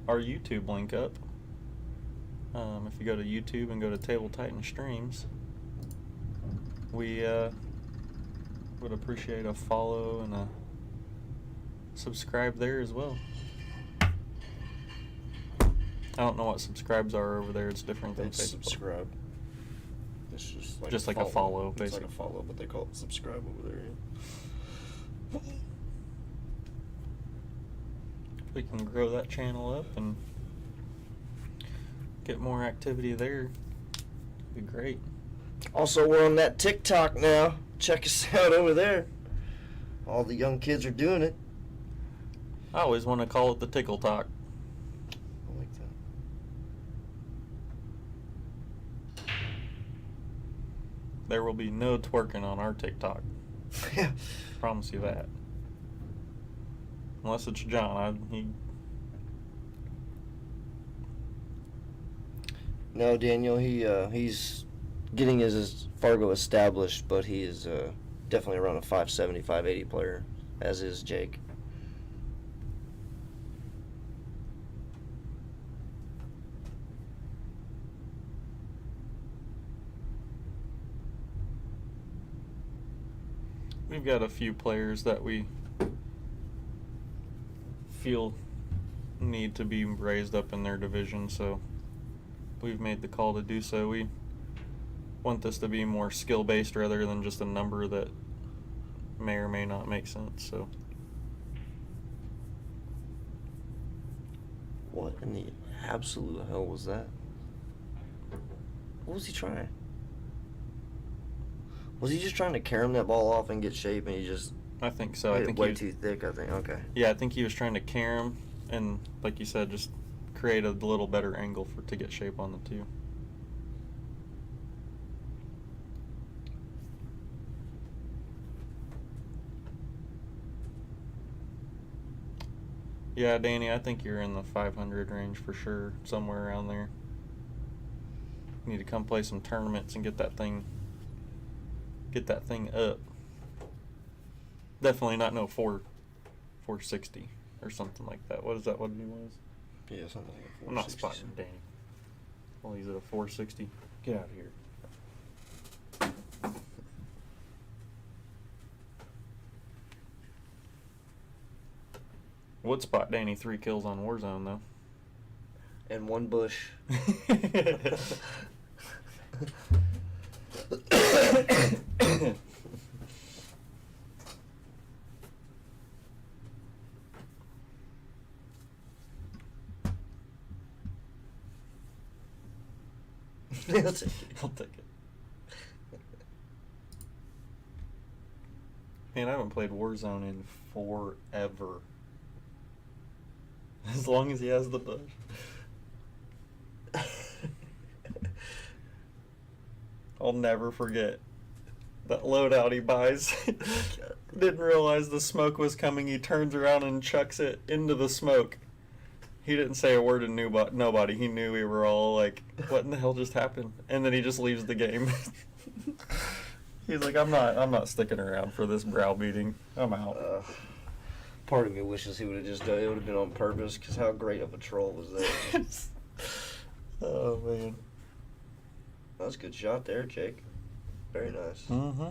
our YouTube link up. If you go to YouTube and go to Table Titan Streams, we would appreciate a follow and a subscribe there as well. I don't know what subscribes are over there. It's different than It's Facebook. subscribe. It's Just like a follow, It's basically. like a follow, but they call it subscribe over there. Yeah. We can grow that channel up and get more activity there. It'd be great. Also, we're on that TikTok now. Check us out over there. All the young kids are doing it. I always want to call it the Tickle Talk. I like that. There will be no twerking on our TikTok. Yeah. Promise you that. Unless it's John. No, Daniel, he's getting his Fargo established, but he is definitely around a 570, 580 player, as is Jake. We've got a few players that we feel need to be raised up in their division, so we've made the call to do so. We want this to be more skill-based rather than just a number that may or may not make sense. So What in the absolute hell was that? What was he trying? Was he just trying to carom that ball off and get shape, and he just I think so. hit I it think way he, too thick? I think. Okay. yeah, I think he was trying to carry him and, like you said, just create a little better angle to get shape on the two. Yeah, Danny, I think you're in the 500 range for sure, somewhere around there. You need to come play some tournaments and get that thing up. Definitely not no 460 or something like that. What is that? What he was? Yeah, something like a I'm not 460. spotting Danny. Well, he's at a 460. Get out of here. Would spot Danny 3 kills on Warzone though. And one bush. I'll take it. I'll take it. Man, I haven't played Warzone in forever. As long as he has the bush. I'll never forget that loadout he buys. Didn't realize the smoke was coming. He turns around and chucks it into the smoke. He didn't say a word to nobody. He knew we were all like, what in the hell just happened? And then he just leaves the game. He's like, I'm not sticking around for this browbeating. I'm out. Part of me wishes he would have just done it. Would have been on purpose, because how great of a troll was that? Oh, man. That was a good shot there, Jake. Very nice. Mm-hmm.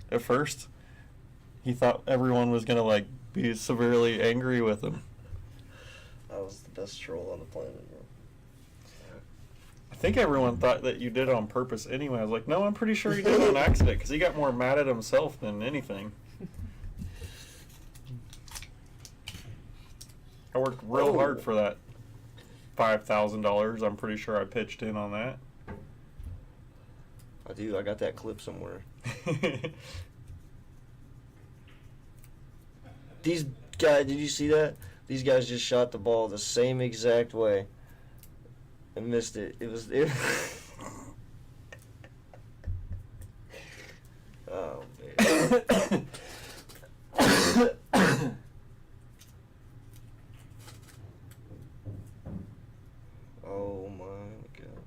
At first, he thought everyone was gonna like be severely angry with him. That was the best troll on the planet, bro. I think everyone thought that you did it on purpose anyway. I was like, no, I'm pretty sure he did it on accident because he got more mad at himself than anything. I worked real hard for that $5,000. I'm pretty sure I pitched in on that. I do. I got that clip somewhere. These guys, did you see that? These guys just shot the ball the same exact way and missed it. It was. Oh man. Oh my god,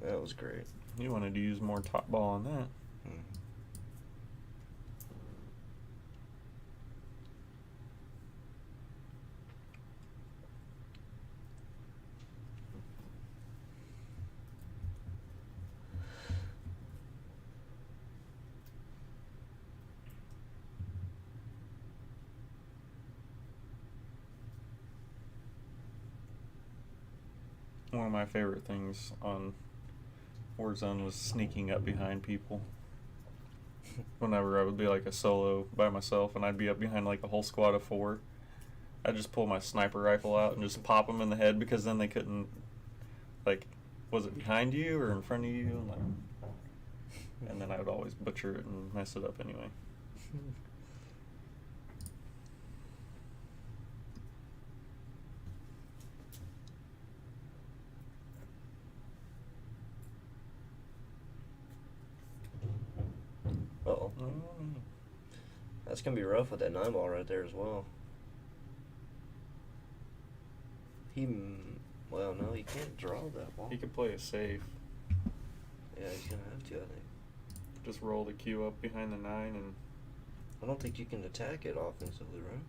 that was great. You wanted to use more top ball on that. One of my favorite things on Warzone was sneaking up behind people. Whenever I would be like a solo by myself and I'd be up behind like a whole squad of 4, I'd just pull my sniper rifle out and just pop them in the head because then they couldn't, like, was it behind you or in front of you? And then I would always butcher it and mess it up anyway. Uh-oh. That's going to be rough with that 9-ball right there as well. Well, no, he can't draw that ball. He could play it safe. Yeah, he's going to have to, I think. Just roll the Q up behind the 9 and... I don't think you can attack it offensively, right?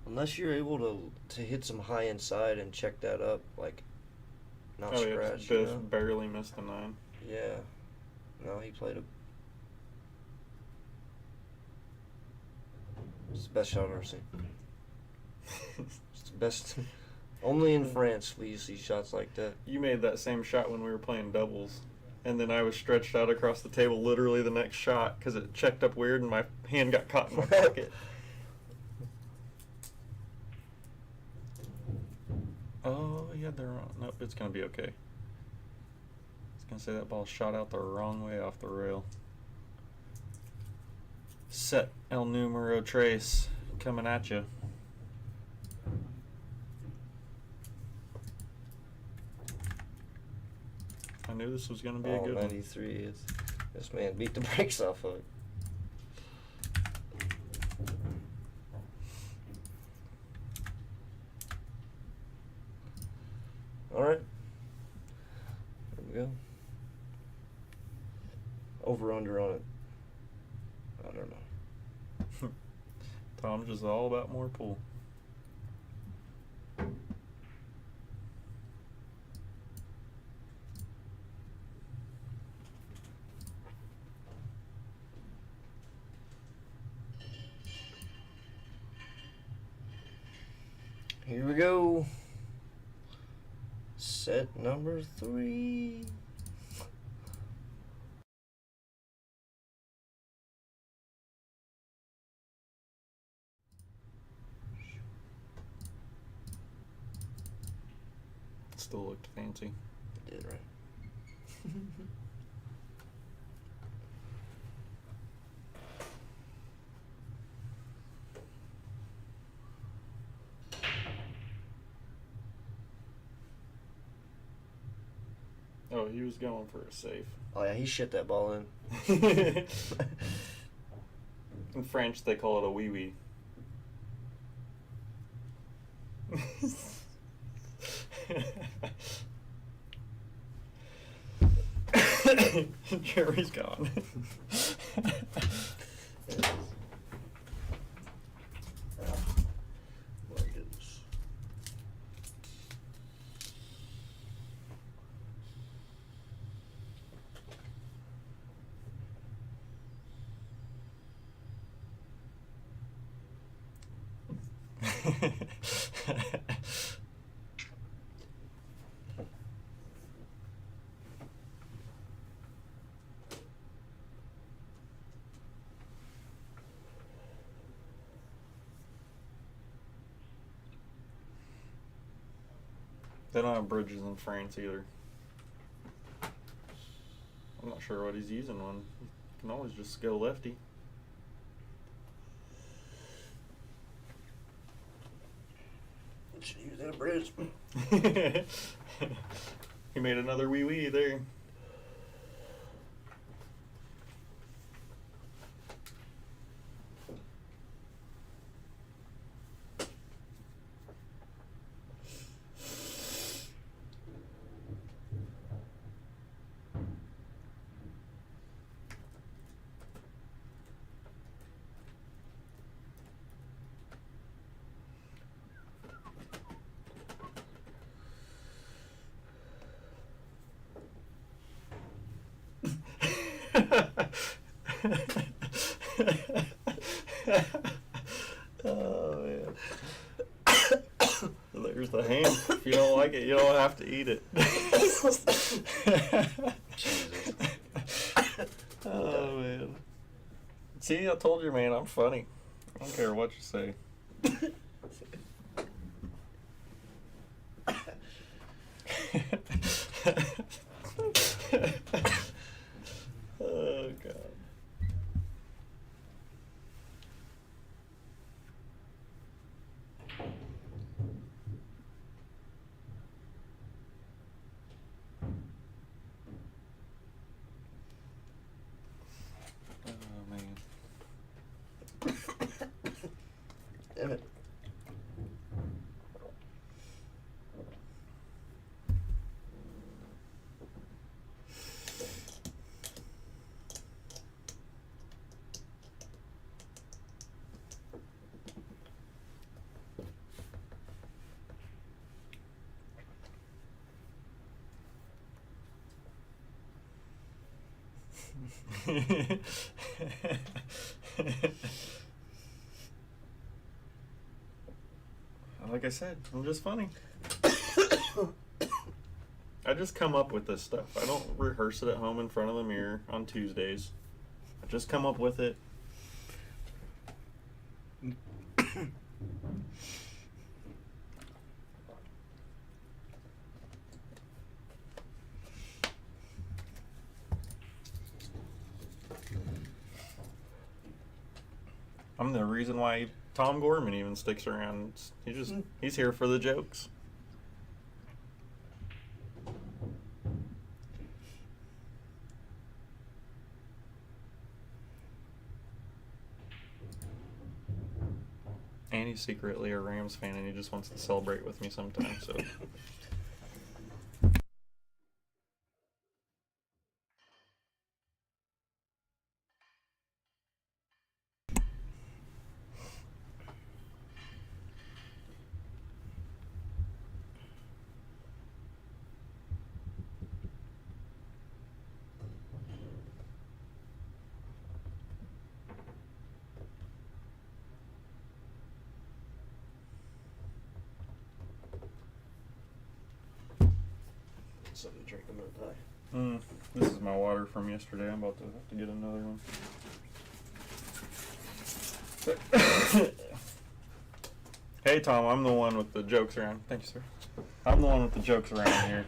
Unless you're able to hit some high inside and check that up, like, not scratch. Yeah, just barely missed the 9. Yeah. No, he played a... It's the best shot I've ever seen. It's the best. Only in France will you see shots like that. You made that same shot when we were playing doubles. And then I was stretched out across the table literally the next shot because it checked up weird and my hand got caught in my pocket. Oh, he had the wrong... Nope, it's going to be okay. I was going to say that ball shot out the wrong way off the rail. Set El Numero Trace coming at you. I knew this was going to be a good 93. one. This man beat the brakes off of it. All right. There we go. Over under on it. I don't know. Tom's just all about more pool. Here we go. Set number 3. Still looked fancy. It did, right? Oh, he was going for a safe. Oh yeah, he shit that ball in. In French, they call it a wee wee. Jerry's gone. My goodness. They don't have bridges in France either. I'm not sure what he's using on. You can always just go lefty. Should use that bridge. He made another wee wee there. Oh man. There's the ham. If you don't like it, you don't have to eat it. Jesus. Oh man. See, I told you, man, I'm funny. I don't care what you say. Oh god. Oh man. Damn it. Like I said, I'm just funny. I just come up with this stuff. I don't rehearse it at home in front of the mirror on Tuesdays. I just come up with it. I'm the reason why Tom Gorman even sticks around. He's here for the jokes. And he's secretly a Rams fan and he just wants to celebrate with me sometimes, so. Something to drink, I'm gonna die. This is my water from yesterday. I'm about to have to get another one. Hey Tom, I'm the one with the jokes around. Thank you, sir. I'm the one with the jokes around here.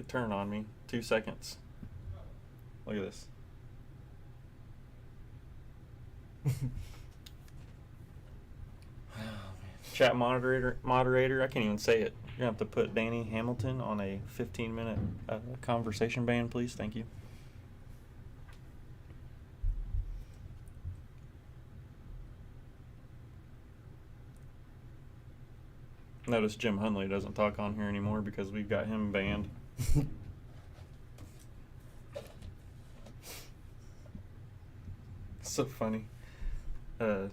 turn on me. 2 seconds. Look at this. Chat moderator, I can't even say it. You're going to have to put Danny Hamilton on a 15-minute conversation ban, please. Thank you. Notice Jim Hunley doesn't talk on here anymore because we've got him banned. So funny.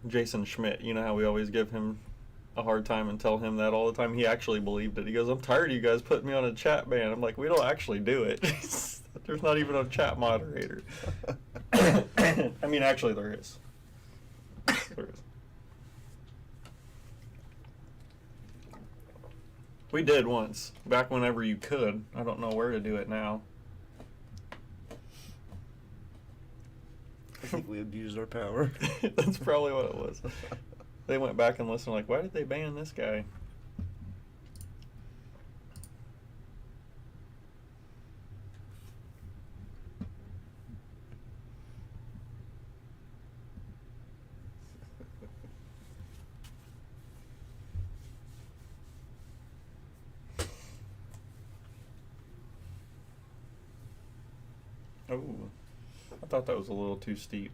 Jason Schmidt, you know how we always give him a hard time and tell him that all the time? He actually believed it. He goes, I'm tired of you guys putting me on a chat ban. I'm like, we don't actually do it. There's not even a chat moderator. I mean, actually there is. There is. We did once, back whenever you could. I don't know where to do it now. I think we abused our power. That's probably what it was. They went back and listened like, why did they ban this guy? Oh, I thought that was a little too steep.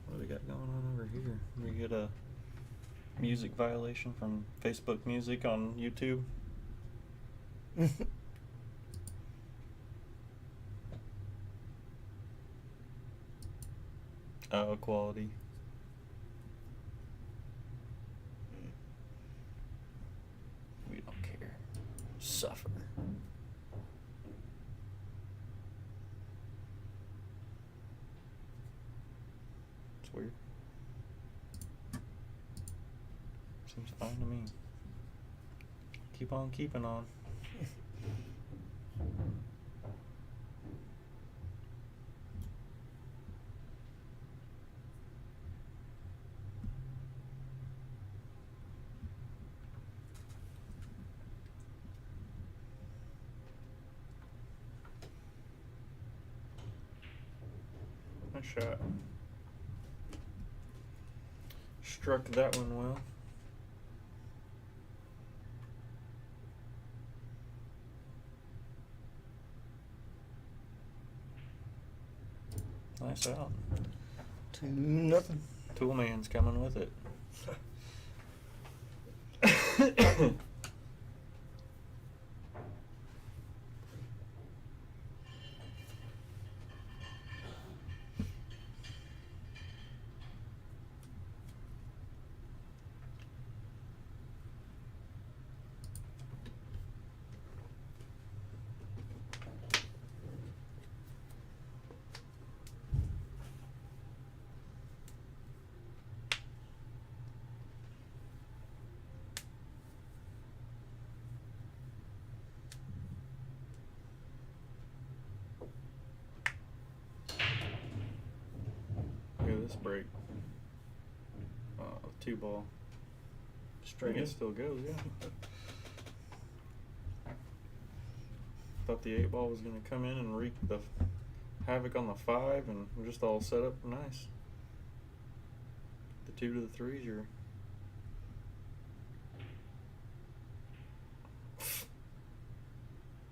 What do we got going on over here? We get a music violation from Facebook Music on YouTube. Oh, quality. We don't care. Suffer. It's weird. Seems fine to me. Keep on keeping on. Nice shot. Struck that one well. Nice out. 2-0. Toolman's coming with it. Look at this break. 2-ball. Straight It in. still goes, yeah. Thought the 8-ball was going to come in and wreak the havoc on the 5, and we're just all set up nice. The 2 to the 3s, you're.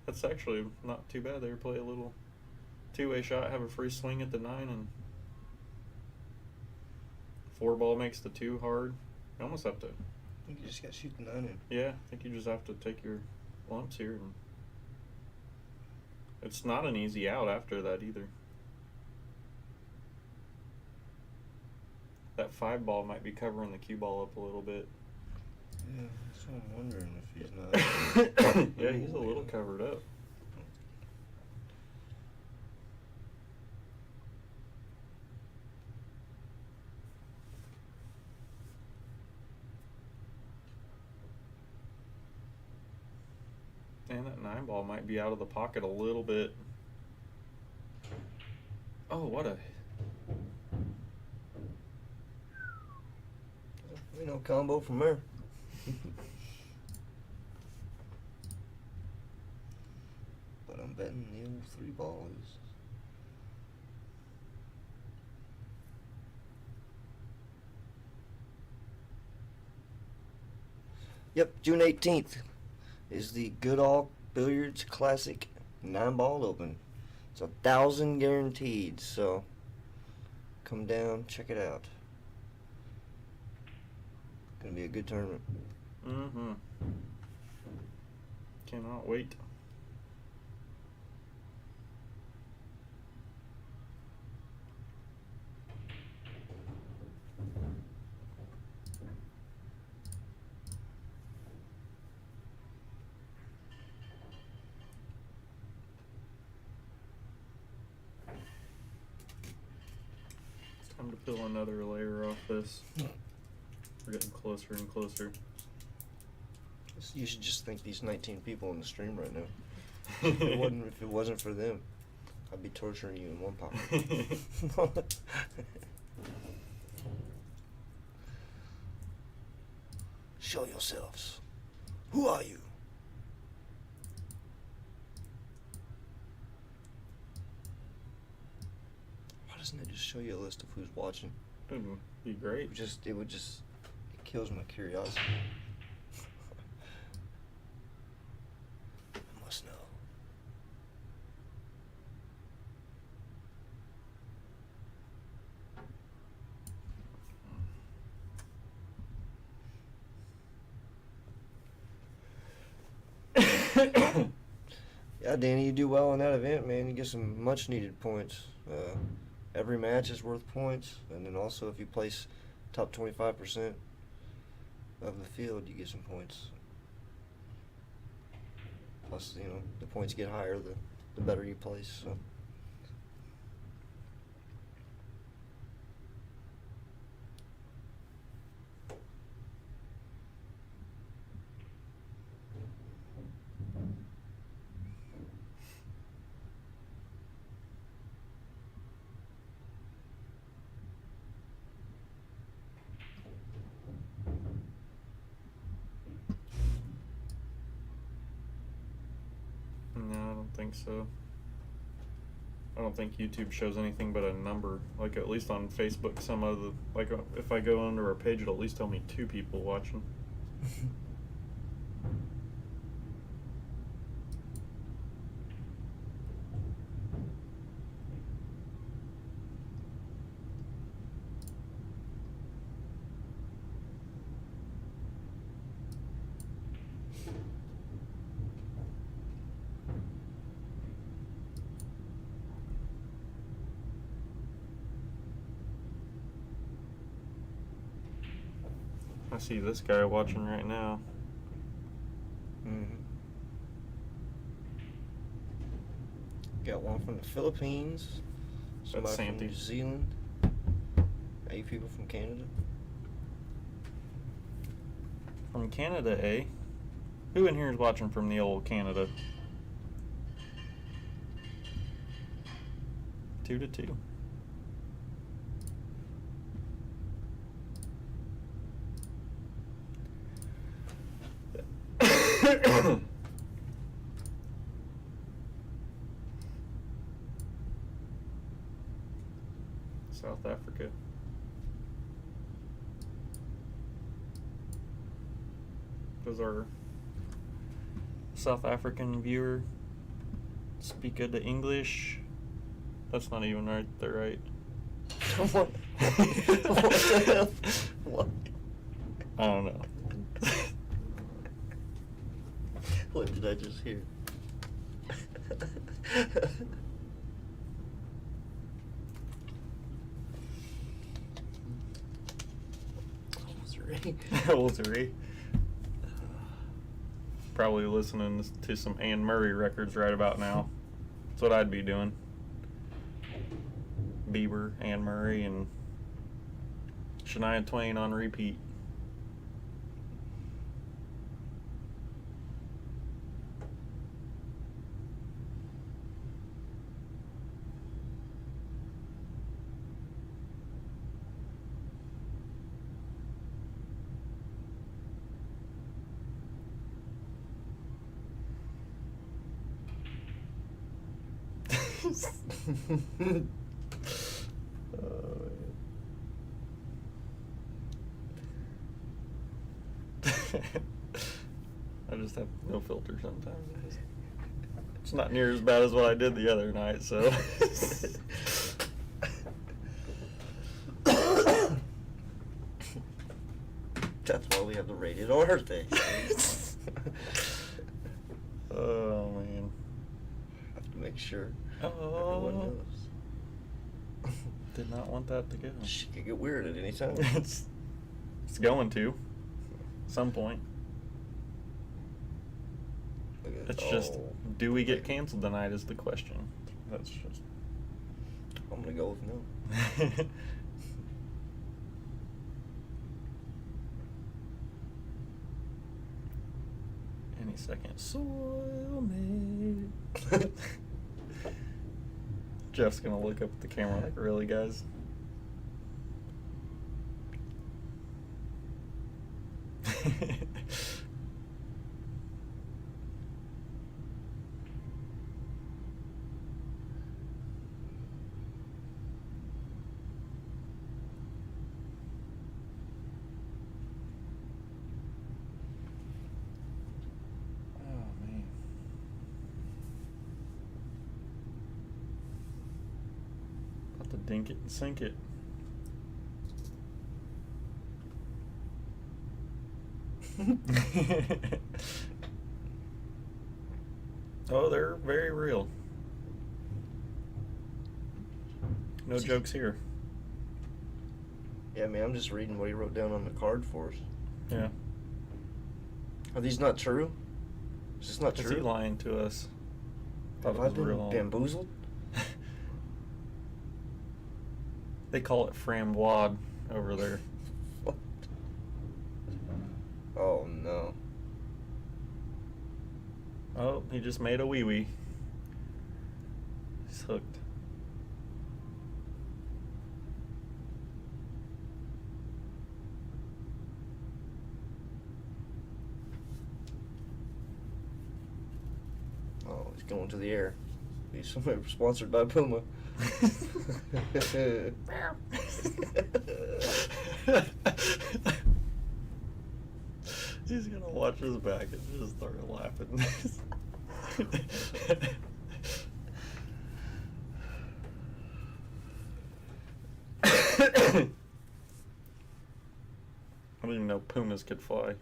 That's actually not too bad. They play a little 2-way shot, have a free swing at the 9, and 4-ball makes the 2 hard. You almost have to. I think you just got to shoot the 9 in. Yeah, I think you just have to take your lumps here. And it's not an easy out after that either. That 5-ball might be covering the cue ball up a little bit. Yeah, that's what I'm wondering if he's not. Yeah, he's a little covered up. Man, that 9 ball might be out of the pocket a little bit. Oh, what a... Ain't no combo from there. But I'm betting the old 3 ball is. Yep, June 18th is the Goodall Billiards Classic 9-ball open. It's 1,000 guaranteed, so come down, check it out. Gonna be a good tournament. Mm-hmm. Cannot wait. It's time to peel another layer off this. We're getting closer and closer. You should just thank these 19 people in the stream right now. If it wasn't for them, I'd be torturing you in one pocket. Show yourselves. Who are you? Why doesn't it just show you a list of who's watching? It'd be great. It kills my curiosity. I must know. Yeah, Danny, you do well in that event, man. You get some much needed points. Every match is worth points, and then also if you place top 25% of the field, you get some points. Plus, you know, the points get higher the better you place. So. No, I don't think so. I don't think YouTube shows anything but a number. Like, at least on Facebook, some of the... Like, if I go under a page, it'll at least tell me 2 people watching. I see this guy watching right now. Mm-hmm. Got one from the Philippines. Somebody from Santi. New Zealand. 8 people from Canada. From Canada, eh? Who in here is watching from the old Canada? 2-2. South Africa. Does our South African viewer speak good English? That's not even right. They're right. What? What the hell? What? I don't know. What did I just hear? Missouri. Probably listening to some Anne Murray records right about now. That's what I'd be doing. Bieber, Anne Murray, and Shania Twain on repeat. Oh, I just have no filter sometimes. It's not near as bad as what I did the other night, so. That's why we have the rated R thing. Oh man. Have to make sure Oh. everyone knows. Did not want that to go. She could get weird at any time. it's going to. Some point. Look at It's it. just, Oh, do we get canceled tonight is the question. That's just. I'm gonna go with no. Any second. Soilmate. Jeff's gonna look up at the camera like, really, guys? Oh, man. About to dink it and sink it. Oh, they're very real. No jokes here. Yeah, man, I'm just reading what he wrote down on the card for us. Yeah. Are these not true? Is this not Is true? he lying to us? Have I been bamboozled? They call it framboise over there. What? Oh no. Oh, he just made a wee-wee. He's hooked. Oh, he's going to the air. He's sponsored by Puma. He's gonna watch his back and just start laughing. I didn't even know pumas could fly.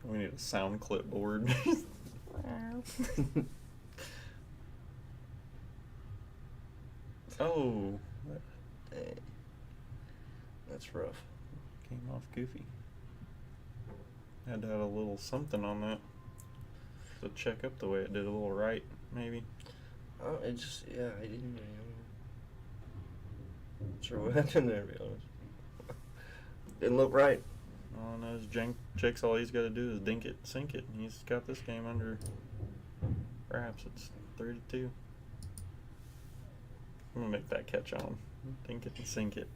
We need a sound clipboard. Oh, Dang. That's rough. came off goofy. Had to have a little something on that to check up the way it did. A little right, maybe. Oh, it just, yeah, I didn't really know. Not sure what happened there, to be honest. Didn't look right. All I know is Jake's all he's got to do is dink it, sink it, and he's got this game under wraps. It's 3-2. I'm gonna make that catch on him. Dink it and sink it.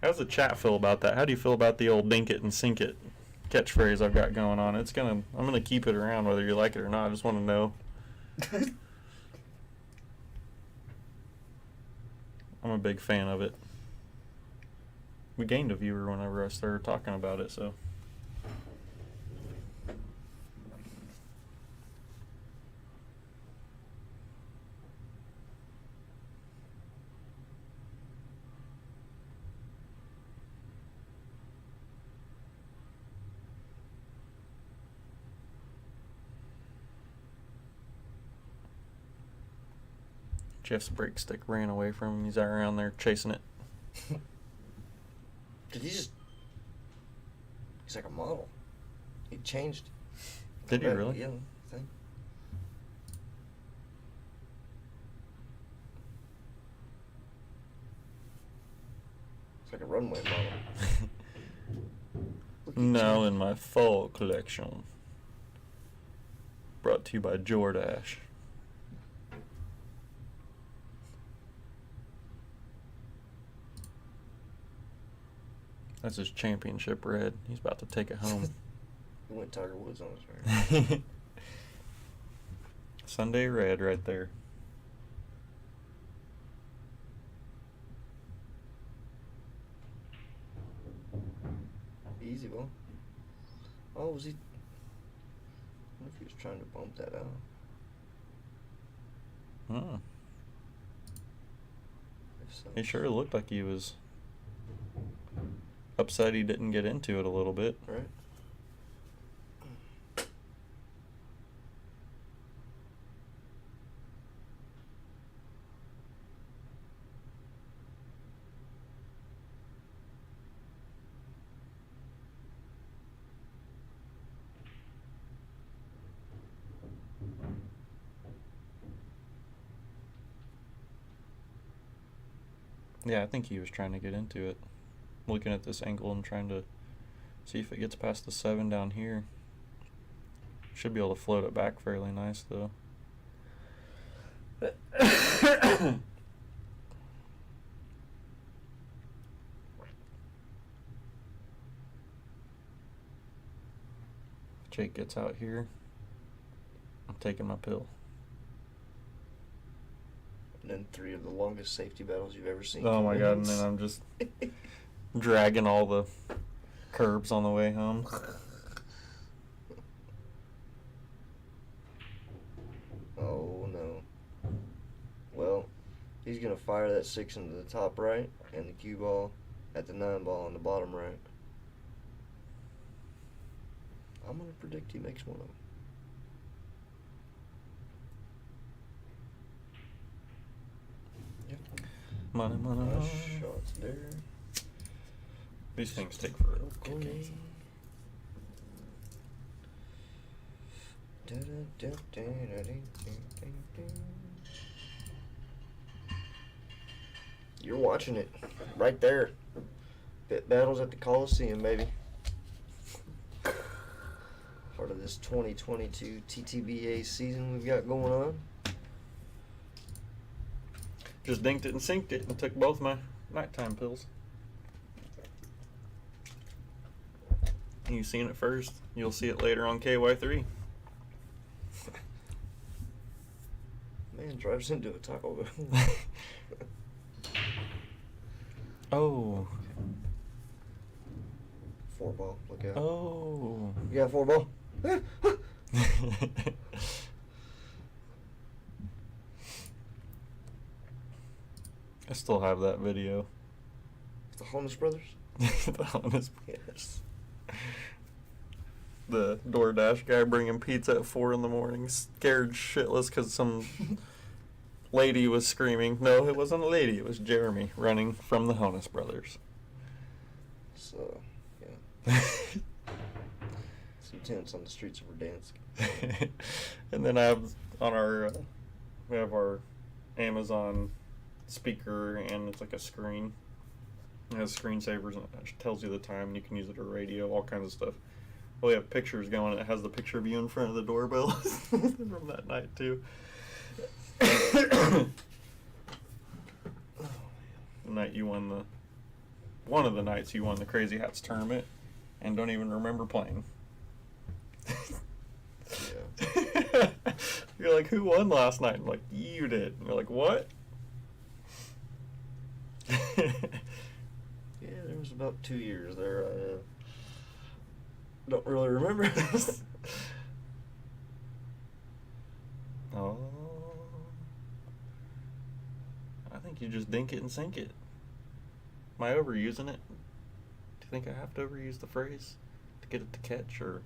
How's the chat feel about that? How do you feel about the old dink it and sink it catchphrase I've got going on? I'm gonna keep it around whether you like it or not. I just want to know. I'm a big fan of it. We gained a viewer whenever I started talking about it, so. Jeff's brake stick ran away from him. He's out around there chasing it. Did he just... He's like a model. He changed. Did he really? Yeah, thing. It's like a runway model. Look at Now you. in my fall collection. Brought to you by Jordache. That's his championship red. He's about to take it home. He went Tiger Woods on his red. Sunday red right there. Easy ball. Oh, was he? I wonder if he was trying to bump that out. Hmm. If so. He sure looked like he was upset he didn't get into it a little bit. Right. Yeah, I think he was trying to get into it. Looking at this angle and trying to see if it gets past the 7 down here. Should be able to float it back fairly nice though. Jake gets out here. I'm taking my pill. And then 3 of the longest safety battles you've ever seen. Oh my god, and then I'm just dragging all the curbs on the way home. Oh no. Well, he's gonna fire that 6 into the top right and the cue ball at the 9 ball on the bottom right. I'm gonna predict he makes one of them. Yep. Money, money, Nice money. shots there. These things take forever kicking. Okay. You're watching it right there. Pit Battles at the Colosseum, baby. Part of this 2022 TTBA season we've got going on. Just dinked it and sinked it and took both my nighttime pills. You've seen it first. You'll see it later on KY3. Man drives into a Taco Bell. Oh. 4 ball, look out. Oh. You got 4 ball? I still have that video. The Holmes brothers? The honest. Yes. The DoorDash guy bringing pizza at 4 in the morning, scared shitless because some lady was screaming. No, it wasn't a lady. It was Jeremy running from the Honus brothers. So, yeah. Some tents on the streets of Verdansk. And then I have on our, we have our Amazon speaker, and it's like a screen. It has screensavers, and it tells you the time, and you can use it as a radio, all kinds of stuff. Well, we have pictures going, and it has the picture of you in front of the doorbell from that night, too. The night you won the, one of the nights you won the Crazy Hats tournament, and don't even remember playing. Yeah. You're like, who won last night? I'm like, you did. And you're like, what? Yeah, there was about 2 years there. I don't really remember. Oh. I think you just dink it and sink it. Am I overusing it? Do you think I have to overuse the phrase to get it to catch, or?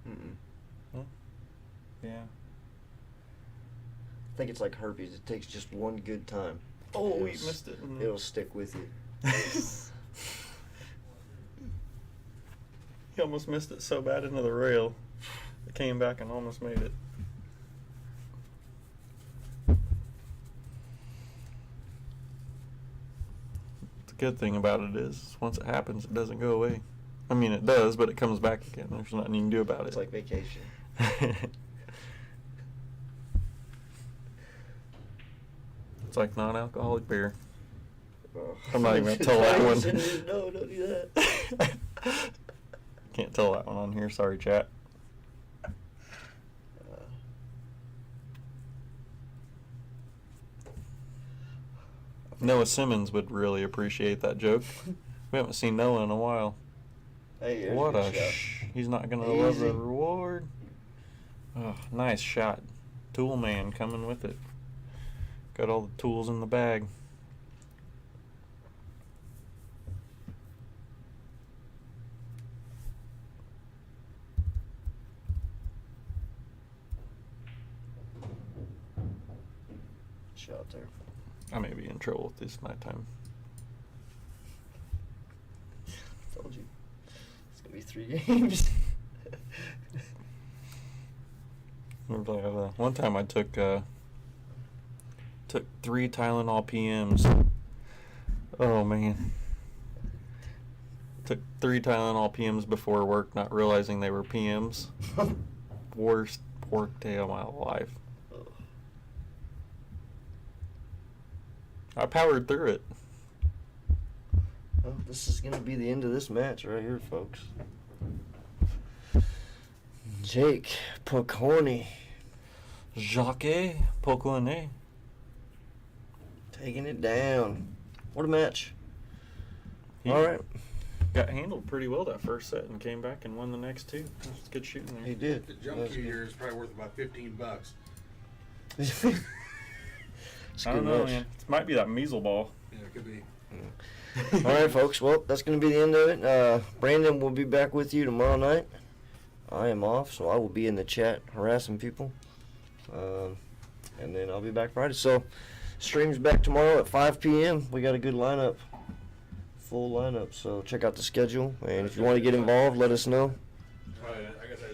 Mm-mm. Huh? Yeah. I think it's like herpes. It takes just one good time. Oh, It'll we s- missed it. It'll stick with you. He almost missed it so bad into the rail. It came back and almost made it. The good thing about it is, once it happens, it doesn't go away. I mean, it does, but it comes back again. There's nothing you can do about it. It's like vacation. It's like non-alcoholic beer. Oh. I'm not even gonna tell that one. No, don't do that. Can't tell that one on here. Sorry, chat. Noah Simmons would really appreciate that joke. We haven't seen Noah in a while. Hey, here's What a a shot. he's not gonna love Easy. the reward. Oh, nice shot. Tool man coming with it. Got all the tools in the bag. Shot there. I may be in trouble with this nighttime. Told you. It's gonna be 3 games. One time I took 3 Tylenol PMs. Oh man. Took 3 Tylenol PMs before work, not realizing they were PMs. Worst work day of my life. I powered through it. Well, this is gonna be the end of this match right here, folks. Jake Pokorny Jacques Pokorny. taking it down. What a match. He All right. got handled pretty well that first set and came back and won the next 2. That's good shooting there. He did. The jump That's cue good. here is probably worth about $15. It's a I good don't know, match. man. It might be that measle ball. Yeah, it could be. All right, folks. Well, that's going to be the end of it. Brandon will be back with you tomorrow night. I am off, so I will be in the chat harassing people. And then I'll be back Friday. So, stream's back tomorrow at 5 p.m. We got a good lineup. Full lineup. So, check out the schedule. And if you want to get involved, let us know. Oh, yeah.